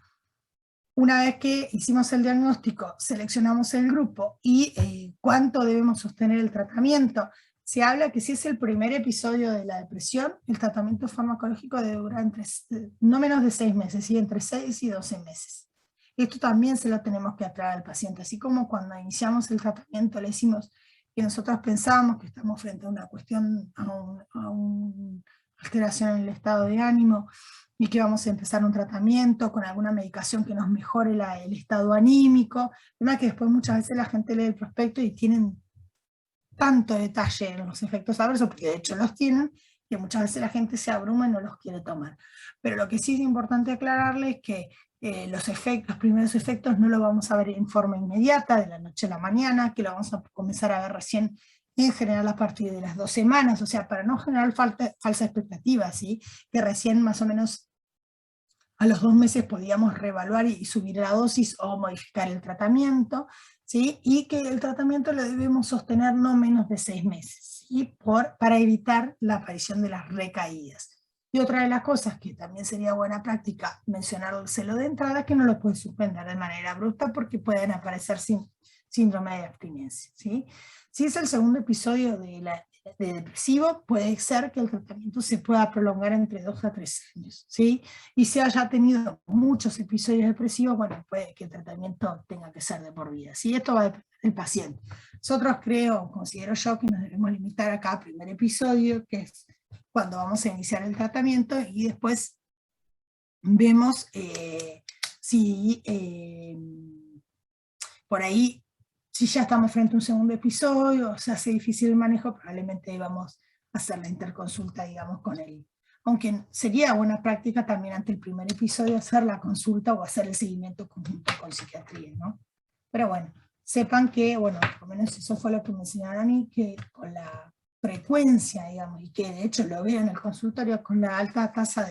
una vez que hicimos el diagnóstico, seleccionamos el grupo y cuánto debemos sostener el tratamiento, se habla que si es el primer episodio de la depresión, el tratamiento farmacológico debe durar no menos de 6 meses, ¿sí? Entre 6 y 12 meses. Esto también se lo tenemos que aclarar al paciente, así como cuando iniciamos el tratamiento le decimos que nosotros pensamos que estamos frente a una cuestión, a una alteración en el estado de ánimo, y que vamos a empezar un tratamiento con alguna medicación que nos mejore el estado anímico. El problema es que después muchas veces la gente lee el prospecto y tienen tanto detalle en los efectos adversos, porque de hecho los tienen, que muchas veces la gente se abruma y no los quiere tomar. Pero lo que sí es importante aclararle es que los primeros efectos no los vamos a ver en forma inmediata, de la noche a la mañana, que lo vamos a comenzar a ver recién en general a partir de las 2 semanas, o sea, para no generar falsa expectativa, ¿sí? Que recién más o menos a los 2 meses podíamos reevaluar y subir la dosis o modificar el tratamiento, ¿sí? Y que el tratamiento lo debemos sostener no menos de 6 meses, ¿sí? Para evitar la aparición de las recaídas. Y otra de las cosas que también sería buena práctica mencionárselo de entrada es que no lo puede suspender de manera abrupta porque pueden aparecer síndrome de abstinencia, ¿sí? Si es el segundo episodio de depresivo, puede ser que el tratamiento se pueda prolongar entre 2 a 3 años, ¿sí? Y si haya tenido muchos episodios depresivos, bueno, puede que el tratamiento tenga que ser de por vida, ¿sí? Esto va a depender del paciente. Nosotros considero yo que nos debemos limitar acá al primer episodio, que es cuando vamos a iniciar el tratamiento, y después vemos si por ahí, si ya estamos frente a un segundo episodio, o se hace difícil el manejo, probablemente vamos a hacer la interconsulta, digamos, con él. Aunque sería buena práctica también ante el primer episodio hacer la consulta o hacer el seguimiento conjunto con psiquiatría, ¿no? Pero bueno, sepan que, bueno, por lo menos eso fue lo que me enseñaron a mí, que con la frecuencia, digamos, y que de hecho lo veo en el consultorio, con la alta tasa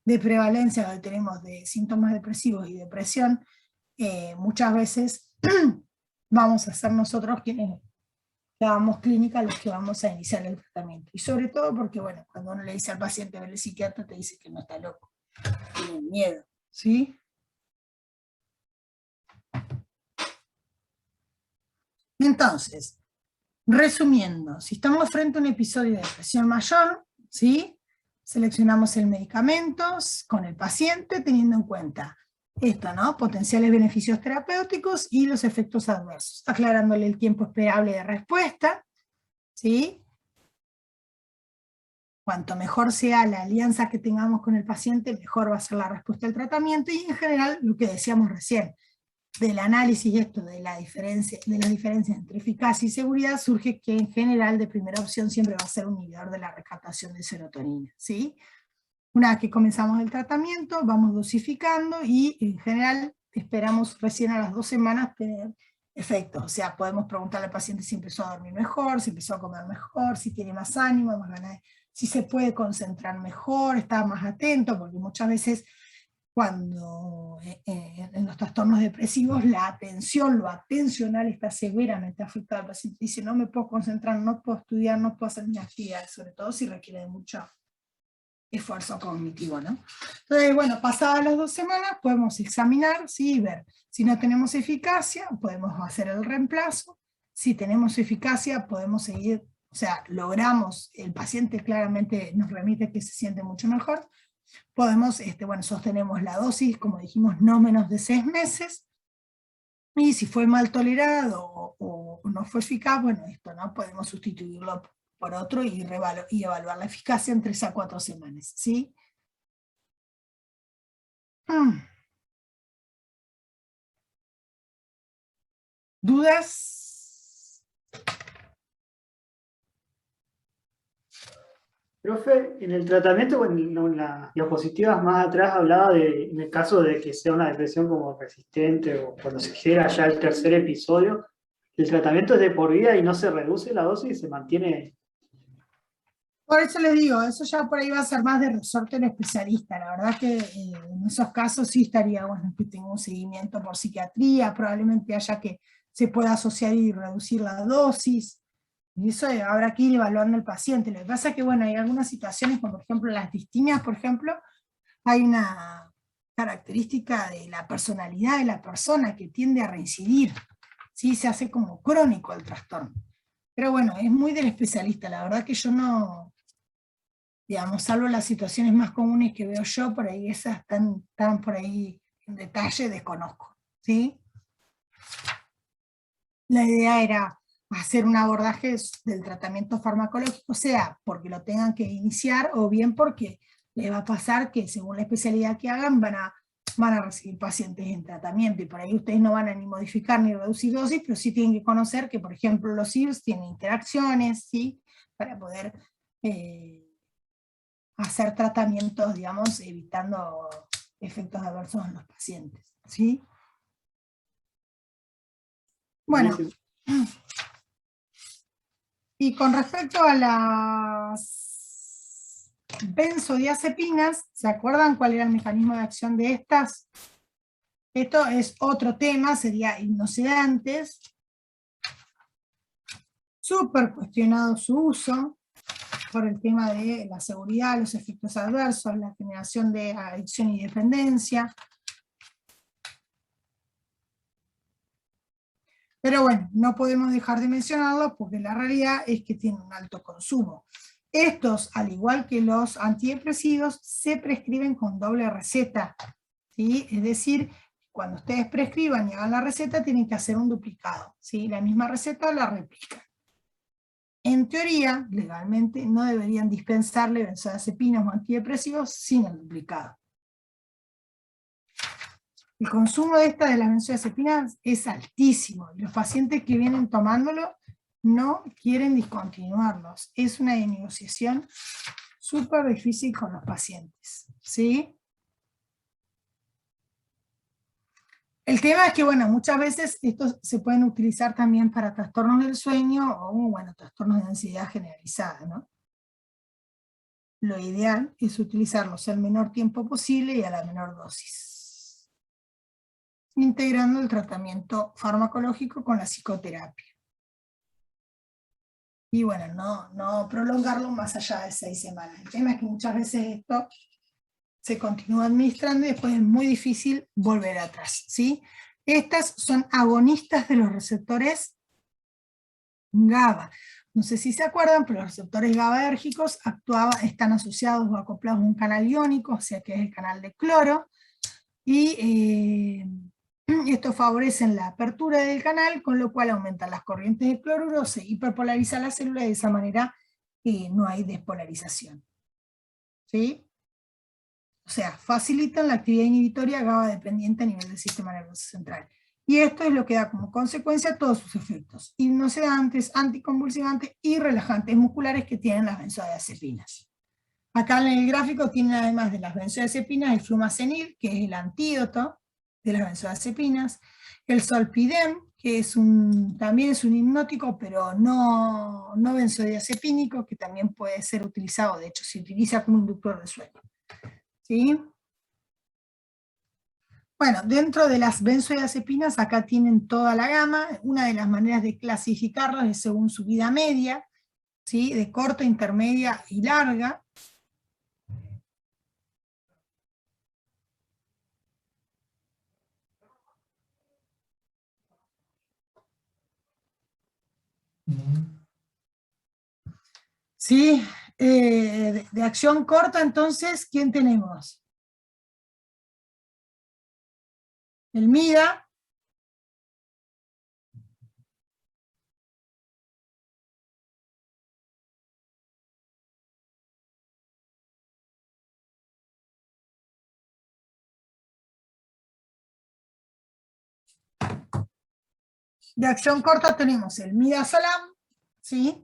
de prevalencia que tenemos de síntomas depresivos y depresión, muchas veces vamos a ser nosotros quienes hagamos clínica los que vamos a iniciar el tratamiento. Y sobre todo porque, bueno, cuando uno le dice al paciente, el psiquiatra te dice que no está loco, tiene miedo, ¿sí? Entonces, resumiendo, si estamos frente a un episodio de depresión mayor, ¿sí? Seleccionamos el medicamento con el paciente teniendo en cuenta esto, ¿no? Potenciales beneficios terapéuticos y los efectos adversos, aclarándole el tiempo esperable de respuesta, ¿sí? Cuanto mejor sea la alianza que tengamos con el paciente, mejor va a ser la respuesta al tratamiento, y en general, lo que decíamos recién, del análisis esto de las diferencias entre eficacia y seguridad, surge que en general de primera opción siempre va a ser un inhibidor de la recaptación de serotonina, ¿sí? Una vez que comenzamos el tratamiento, vamos dosificando y en general esperamos recién a las 2 semanas tener efectos. O sea, podemos preguntarle al paciente si empezó a dormir mejor, si empezó a comer mejor, si tiene más ánimo, más ganas, si se puede concentrar mejor, está más atento, porque muchas veces cuando en los trastornos depresivos la atención, lo atencional está severamente afectado. El paciente dice, no me puedo concentrar, no puedo estudiar, no puedo hacer mis actividades, sobre todo si requiere de mucho esfuerzo cognitivo, ¿no? Entonces, bueno, pasadas las 2 semanas podemos examinar, ¿sí? Y ver si no tenemos eficacia, podemos hacer el reemplazo. Si tenemos eficacia, podemos seguir, o sea, logramos, el paciente claramente nos remite que se siente mucho mejor. Podemos, bueno, sostenemos la dosis, como dijimos, no menos de 6 meses, y si fue mal tolerado o no fue eficaz, bueno, esto no podemos sustituirlo por otro y evaluar la eficacia en 3 a 4 semanas, ¿sí? ¿Dudas? Profe, en el tratamiento, bueno, en las diapositivas más atrás hablaba de, en el caso de que sea una depresión como resistente o cuando se llega ya al tercer episodio, el tratamiento es de por vida y no se reduce la dosis, se mantiene. Por eso les digo, eso ya por ahí va a ser más de resorte del especialista. La verdad que en esos casos sí estaría bueno que tenga un seguimiento por psiquiatría, probablemente haya que se pueda asociar y reducir la dosis. Y eso habrá que ir evaluando al paciente. Lo que pasa es que, bueno, hay algunas situaciones, como por ejemplo las distimias, por ejemplo, hay una característica de la personalidad de la persona que tiende a reincidir, ¿sí? Se hace como crónico el trastorno. Pero bueno, es muy del especialista, la verdad que yo no, digamos, salvo las situaciones más comunes que veo yo, por ahí esas están por ahí en detalle, desconozco, ¿sí? La idea era hacer un abordaje del tratamiento farmacológico, sea porque lo tengan que iniciar, o bien porque les va a pasar que según la especialidad que hagan van a recibir pacientes en tratamiento, y por ahí ustedes no van a ni modificar ni reducir dosis, pero sí tienen que conocer que, por ejemplo, los IRS tienen interacciones, ¿sí? Para poder hacer tratamientos, digamos, evitando efectos adversos en los pacientes, ¿sí? Bueno, y con respecto a las benzodiazepinas, ¿se acuerdan cuál era el mecanismo de acción de estas? Esto es otro tema, sería hipnosedantes. Súper cuestionado su uso por el tema de la seguridad, los efectos adversos, la generación de adicción y dependencia. Pero bueno, no podemos dejar de mencionarlo porque la realidad es que tienen un alto consumo. Estos, al igual que los antidepresivos, se prescriben con doble receta, ¿sí? Es decir, cuando ustedes prescriban y hagan la receta, tienen que hacer un duplicado, ¿sí? La misma receta la replican. En teoría, legalmente, no deberían dispensarle benzodiazepinas o antidepresivos sin el duplicado. El consumo de las benzodiazepinas es altísimo, y los pacientes que vienen tomándolo no quieren discontinuarlos. Es una negociación súper difícil con los pacientes, ¿sí? El tema es que, bueno, muchas veces estos se pueden utilizar también para trastornos del sueño o, bueno, trastornos de ansiedad generalizada, ¿no? Lo ideal es utilizarlos el menor tiempo posible y a la menor dosis, integrando el tratamiento farmacológico con la psicoterapia. Y bueno, no prolongarlo más allá de 6 semanas. El tema es que muchas veces esto se continúa administrando y después es muy difícil volver atrás, ¿sí? Estas son agonistas de los receptores GABA. No sé si se acuerdan, pero los receptores GABAérgicos están asociados o acoplados a un canal iónico, o sea que es el canal de cloro, y esto favorece la apertura del canal, con lo cual aumentan las corrientes de cloruro, se hiperpolariza la célula y de esa manera no hay despolarización. ¿sí? O sea, facilitan la actividad inhibitoria GABA dependiente a nivel del sistema nervioso central. Y esto es lo que da como consecuencia todos sus efectos: hipnosedantes, anticonvulsivantes y relajantes musculares que tienen las benzodiazepinas. Acá en el gráfico tienen, además de las benzodiazepinas, el flumazenil, que es el antídoto de las benzodiazepinas, el zolpidem, que también es un hipnótico, pero no benzodiazepínico, que también puede ser utilizado, de hecho se utiliza como inductor de sueño. ¿Sí? Bueno, dentro de las benzodiazepinas acá tienen toda la gama. Una de las maneras de clasificarlos es según su vida media, ¿sí? De corta, intermedia y larga. ¿Sí? De acción corta, entonces, ¿quién tenemos? El MIDA. De acción corta tenemos el midazolam, ¿sí?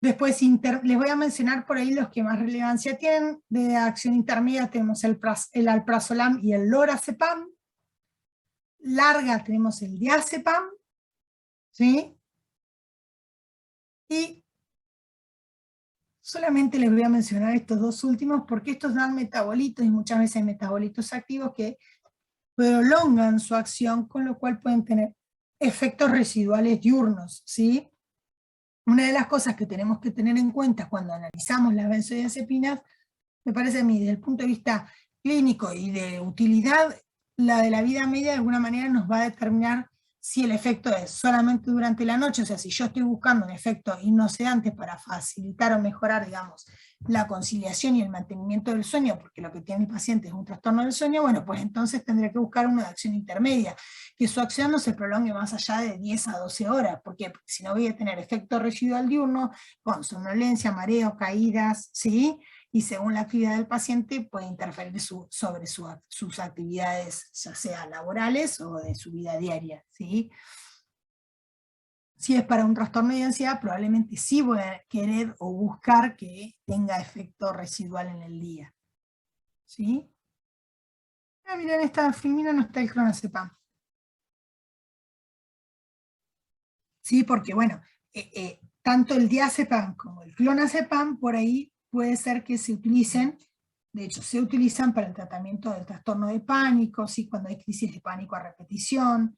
Después les voy a mencionar por ahí los que más relevancia tienen. De acción intermedia tenemos el alprazolam y el lorazepam. Larga tenemos el diazepam, ¿sí? Y solamente les voy a mencionar estos dos últimos porque estos dan metabolitos, y muchas veces metabolitos activos que prolongan su acción, con lo cual pueden tener efectos residuales diurnos, ¿sí? Una de las cosas que tenemos que tener en cuenta cuando analizamos las benzodiazepinas, me parece a mí, desde el punto de vista clínico y de utilidad, la de la vida media de alguna manera nos va a determinar si el efecto es solamente durante la noche. O sea, si yo estoy buscando un efecto hipnosedante para facilitar o mejorar, digamos, la conciliación y el mantenimiento del sueño, porque lo que tiene el paciente es un trastorno del sueño, bueno, pues entonces tendré que buscar una de acción intermedia, que su acción no se prolongue más allá de 10 a 12 horas. ¿Por qué? Porque si no voy a tener efecto residual diurno, con somnolencia, mareo, caídas, ¿sí? Y según la actividad del paciente puede interferir sobre sus actividades, ya sea laborales o de su vida diaria, ¿sí? Si es para un trastorno de ansiedad, probablemente sí voy a querer o buscar que tenga efecto residual en el día, ¿sí? Ah, mira, en esta filmina no está el clonazepam. Sí, porque bueno, tanto el diazepam como el clonazepam por ahí puede ser que se utilicen. De hecho, se utilizan para el tratamiento del trastorno de pánico, ¿sí? Cuando hay crisis de pánico a repetición,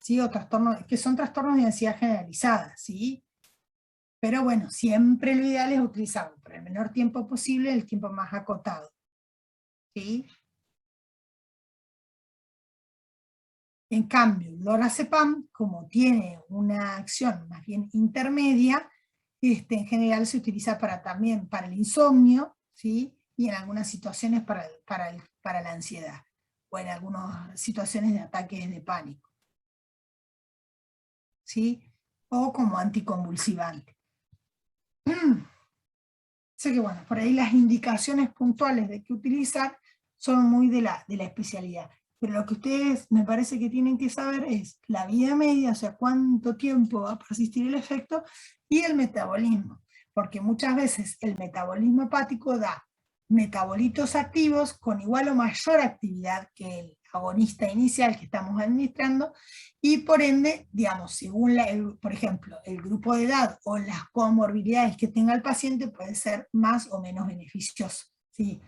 ¿sí? O trastornos, que son trastornos de ansiedad generalizada, ¿sí? Pero bueno, siempre lo ideal es utilizarlo por el menor tiempo posible, el tiempo más acotado, ¿sí? En cambio, el lorazepam, como tiene una acción más bien intermedia, en general se utiliza también para el insomnio, ¿sí? Y en algunas situaciones para la ansiedad, o en algunas situaciones de ataques de pánico, ¿sí? O como anticonvulsivante. Sé que bueno, por ahí las indicaciones puntuales de qué utilizar son muy de la especialidad. Pero lo que ustedes me parece que tienen que saber es la vida media, o sea, cuánto tiempo va a persistir el efecto, y el metabolismo. Porque muchas veces el metabolismo hepático da metabolitos activos con igual o mayor actividad que el agonista inicial que estamos administrando, y por ende, digamos, según por ejemplo, el grupo de edad o las comorbilidades que tenga el paciente, puede ser más o menos beneficioso, ¿sí?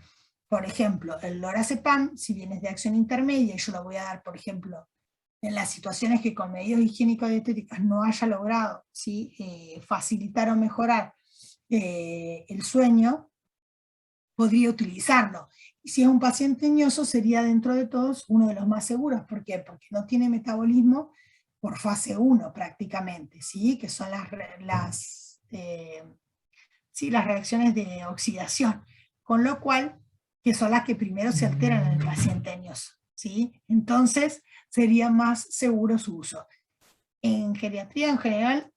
Por ejemplo, el lorazepam, si bien es de acción intermedia, y yo lo voy a dar, por ejemplo, en las situaciones que con medios higiénico-dietéticos no haya logrado, ¿sí? Facilitar o mejorar el sueño, podría utilizarlo. Y si es un paciente ñoso, sería dentro de todos uno de los más seguros. ¿Por qué? Porque no tiene metabolismo por fase 1 prácticamente, ¿sí? Que son las reacciones de oxidación. Con lo cual, que son las que primero se alteran en el paciente ñoso, ¿sí? Entonces, sería más seguro su uso. En geriatría en general,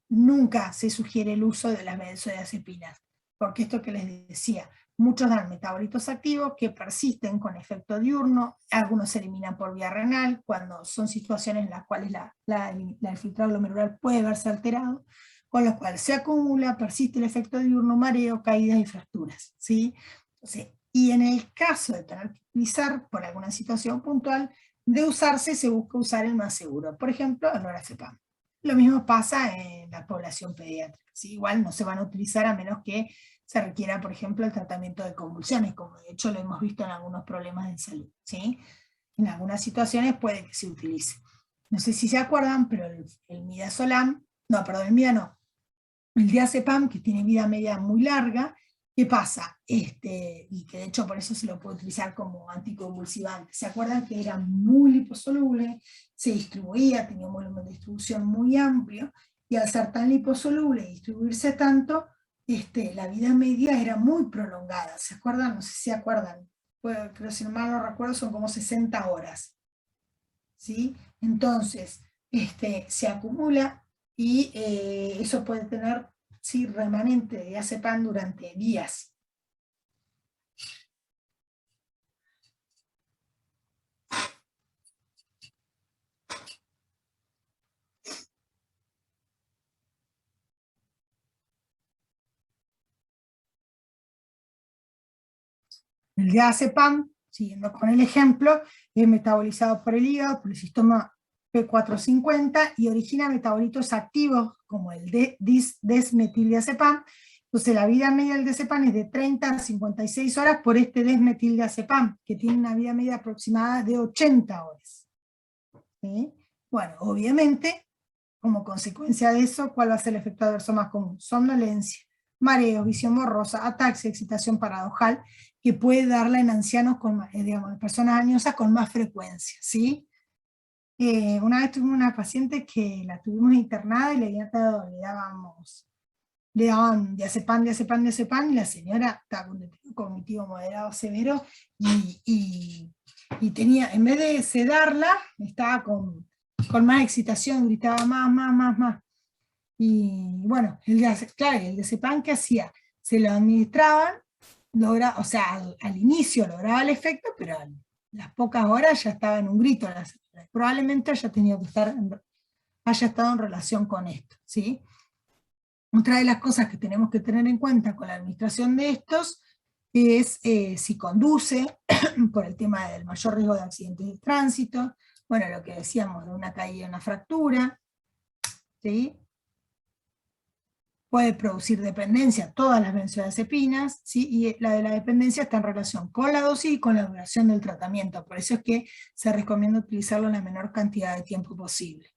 nunca se sugiere el uso de las benzodiazepinas. porque esto que les decía, muchos dan metabolitos activos que persisten con efecto diurno, algunos se eliminan por vía renal, cuando son situaciones en las cuales el filtrado glomerular puede verse alterado, con lo cual se acumula, persiste el efecto diurno, mareo, caídas y fracturas, ¿sí? Entonces, y en el caso de tener que utilizar por alguna situación puntual, de usarse se busca usar el más seguro, por ejemplo, el lorazepam. Lo mismo pasa en la población pediátrica, ¿sí? Igual no se van a utilizar a menos que se requiera, por ejemplo, el tratamiento de convulsiones, como de hecho lo hemos visto en algunos problemas de salud, ¿sí? En algunas situaciones puede que se utilice. No sé si se acuerdan, pero el midazolam, no, perdón, el mida no, el diazepam, que tiene vida media muy larga, ¿qué pasa? Y que de hecho por eso se lo puede utilizar como anticonvulsivante. ¿Se acuerdan que era muy liposoluble? Se distribuía, tenía un volumen de distribución muy amplio, y al ser tan liposoluble y distribuirse tanto, la vida media era muy prolongada. ¿Se acuerdan? No sé si se acuerdan. Pero si mal no recuerdo son como 60 horas. ¿Sí? Entonces, se acumula y eso puede tener, sí, remanente de diazepam durante días. El diazepam, siguiendo con el ejemplo, es metabolizado por el hígado, por el sistema P450, y origina metabolitos activos como el desmetildiazepam. Entonces la vida media del diazepam es de 30 a 56 horas por este desmetildiazepam, que tiene una vida media aproximada de 80 horas. ¿Sí? Bueno, obviamente, como consecuencia de eso, ¿cuál va a ser el efecto adverso más común? Somnolencia, mareos, visión borrosa, ataxia, excitación paradojal, que puede darla en ancianos, digamos, en personas añosas con más frecuencia, ¿sí? Una vez tuvimos una paciente que la tuvimos internada y le daban diazepam, y la señora estaba con deterioro cognitivo moderado severo, y tenía, en vez de sedarla, estaba con más excitación, gritaba más. Y bueno, el diazepam, ¿qué hacía? Se lo administraban, o sea, al inicio lograba el efecto, pero a las pocas horas ya estaba en un grito. Probablemente haya estado en relación con esto, ¿sí? Otra de las cosas que tenemos que tener en cuenta con la administración de estos es si conduce, por el tema del mayor riesgo de accidentes de tránsito, bueno, lo que decíamos de una caída, una fractura, ¿sí? Puede producir dependencia, todas las benzodiazepinas, ¿sí? Y la de la dependencia está en relación con la dosis y con la duración del tratamiento, por eso es que se recomienda utilizarlo en la menor cantidad de tiempo posible.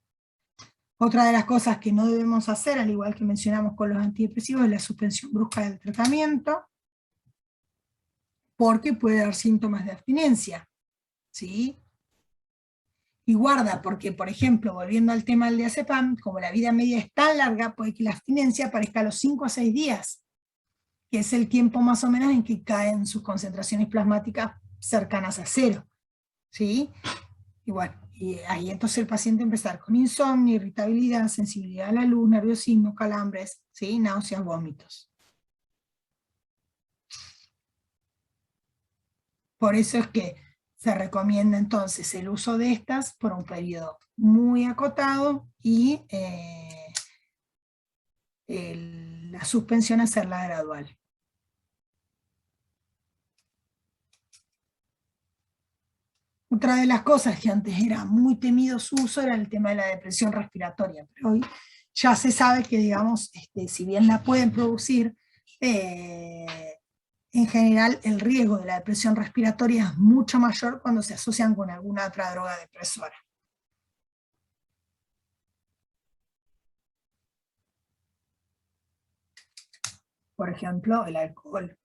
Otra de las cosas que no debemos hacer, al igual que mencionamos con los antidepresivos, es la suspensión brusca del tratamiento, porque puede dar síntomas de abstinencia, ¿sí? Y guarda, porque por ejemplo, volviendo al tema del diazepam, como la vida media es tan larga, puede que la abstinencia aparezca a los 5 a 6 días, que es el tiempo más o menos en que caen sus concentraciones plasmáticas cercanas a cero, ¿sí? Y bueno, y ahí entonces el paciente empezar con insomnio, irritabilidad, sensibilidad a la luz, nerviosismo, calambres, ¿sí? Náuseas, vómitos. Por eso es que se recomienda entonces el uso de estas por un periodo muy acotado y la suspensión hacerla gradual. Otra de las cosas que antes era muy temido su uso era el tema de la depresión respiratoria, pero hoy ya se sabe que, digamos, si bien la pueden producir, en general el riesgo de la depresión respiratoria es mucho mayor cuando se asocian con alguna otra droga depresora. Por ejemplo, el alcohol.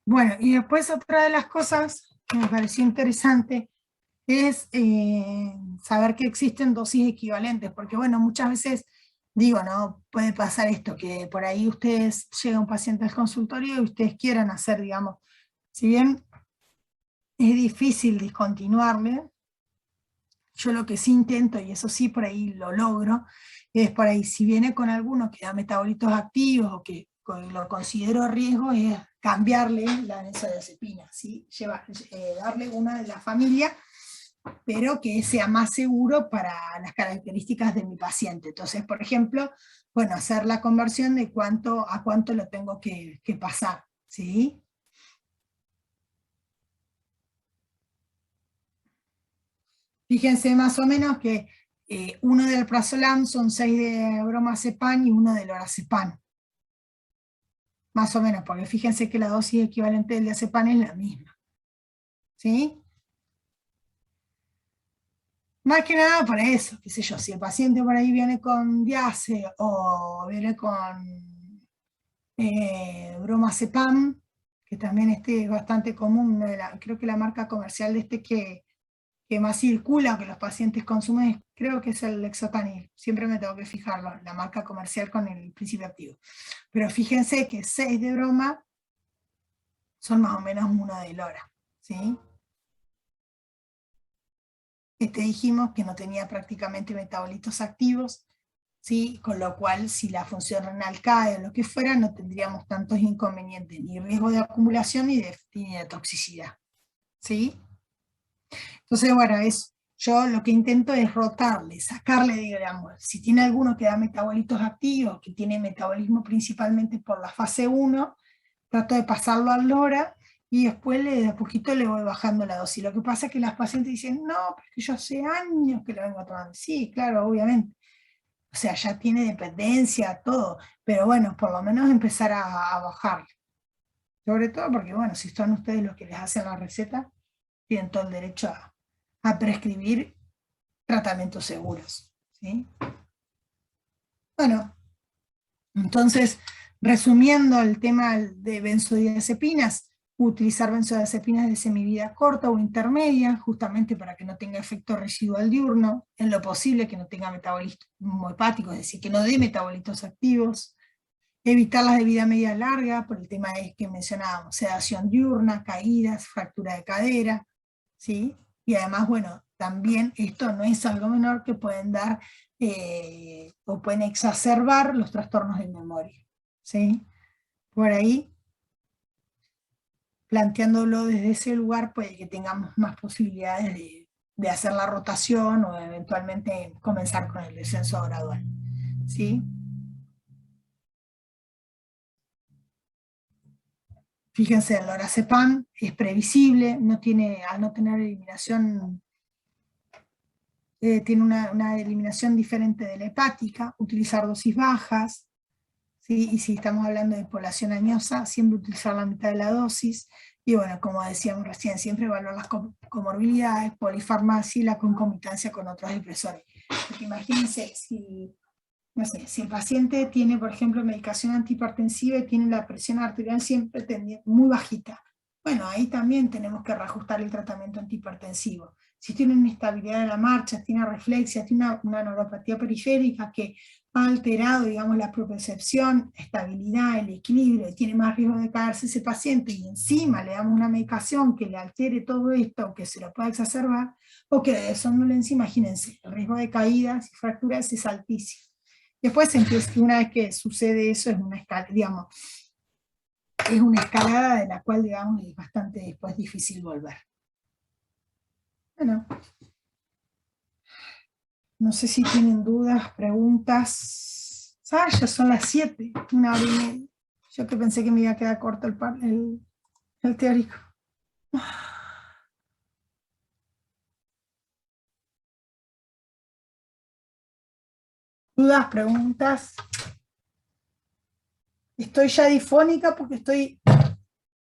Bueno, y después otra de las cosas que me pareció interesante es saber que existen dosis equivalentes, porque bueno, muchas veces digo, ¿no? Puede pasar esto, que por ahí ustedes llega un paciente al consultorio y ustedes quieran hacer, digamos, si bien es difícil discontinuarle, Yo lo que sí intento, y eso sí por ahí lo logro, es por ahí, si viene con alguno que da metabolitos activos o que lo considero riesgo, es cambiarle la benzodiazepina, ¿sí? Darle una de la familia, pero que sea más seguro para las características de mi paciente. Entonces, por ejemplo, bueno, hacer la conversión de a cuánto lo tengo que pasar, ¿sí? Fíjense más o menos que uno del prazolam son 6 de bromazepam y uno de lorazepam. Más o menos, porque fíjense que la dosis equivalente del diazepam es la misma. ¿Sí? Más que nada para eso, qué sé yo, si el paciente por ahí viene con diace o viene con bromazepam, que también es bastante común, creo que la marca comercial de que más circula, que los pacientes consumen, creo que es el Lexotanil. Siempre me tengo que fijarlo, la marca comercial con el principio activo. Pero fíjense que 6 de broma son más o menos 1 de lora, ¿sí? Dijimos que no tenía prácticamente metabolitos activos, ¿sí? Con lo cual, si la función renal cae o lo que fuera, no tendríamos tantos inconvenientes, ni riesgo de acumulación ni de toxicidad, ¿sí? Entonces, bueno, yo lo que intento es rotarle, sacarle, digamos, si tiene alguno que da metabolitos activos, que tiene metabolismo principalmente por la fase 1, trato de pasarlo al LORA, y después de a poquito le voy bajando la dosis. Lo que pasa es que las pacientes dicen, no, pero es que yo hace años que lo vengo tomando. Sí, claro, obviamente. O sea, ya tiene dependencia, todo. Pero bueno, por lo menos empezar a bajarle. Sobre todo porque, bueno, si son ustedes los que les hacen la receta, tienen todo el derecho a prescribir tratamientos seguros, ¿sí? Bueno, entonces, resumiendo el tema de benzodiazepinas, utilizar benzodiazepinas de semivida corta o intermedia, justamente para que no tenga efecto residual diurno, en lo posible que no tenga metabolismo hepático, es decir, que no dé metabolitos activos, evitar las de vida media larga, por el tema que mencionábamos, sedación diurna, caídas, fractura de cadera, ¿sí? Y además, bueno, también esto no es algo menor, que pueden dar o pueden exacerbar los trastornos de memoria, ¿sí? Por ahí, planteándolo desde ese lugar, puede que tengamos más posibilidades de hacer la rotación o eventualmente comenzar con el descenso gradual, ¿sí? Fíjense, el lorazepam es previsible, al no tener eliminación, tiene una eliminación diferente de la hepática, utilizar dosis bajas, ¿sí? Y si estamos hablando de población añosa, siempre utilizar la mitad de la dosis, y bueno, como decíamos recién, siempre evaluar las comorbilidades, polifarmacia y la concomitancia con otros depresores. Porque imagínense, no sé, si el paciente tiene, por ejemplo, medicación antihipertensiva y tiene la presión arterial siempre muy bajita, bueno, ahí también tenemos que reajustar el tratamiento antihipertensivo. Si tiene una inestabilidad de la marcha, tiene reflexia, tiene una neuropatía periférica que ha alterado, digamos, la propiocepción, estabilidad, el equilibrio, y tiene más riesgo de caerse ese paciente, y encima le damos una medicación que le altere todo esto, o que se lo pueda exacerbar, o que de somnolencia, imagínense, el riesgo de caídas y fracturas es altísimo. Después, una vez que sucede eso, es una escala, digamos, es una escalada de la cual, digamos, es bastante después difícil volver. Bueno, no sé si tienen dudas, preguntas. Ah, ya son las 7, 1 hora y media. Yo que pensé que me iba a quedar corto el teórico. ¿Dudas, preguntas? Estoy ya difónica porque estoy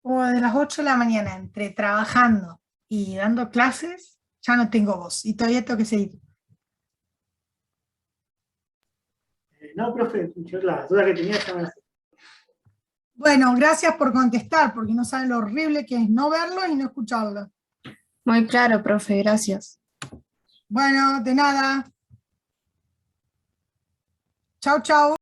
como de las 8 de la mañana, entre trabajando y dando clases, ya no tengo voz, y todavía tengo que seguir. No, profe, yo las dudas que tenía ya me las... Bueno, gracias por contestar, porque no saben lo horrible que es no verlo y no escucharlo. Muy claro, profe, gracias. Bueno, de nada. Chau, chau.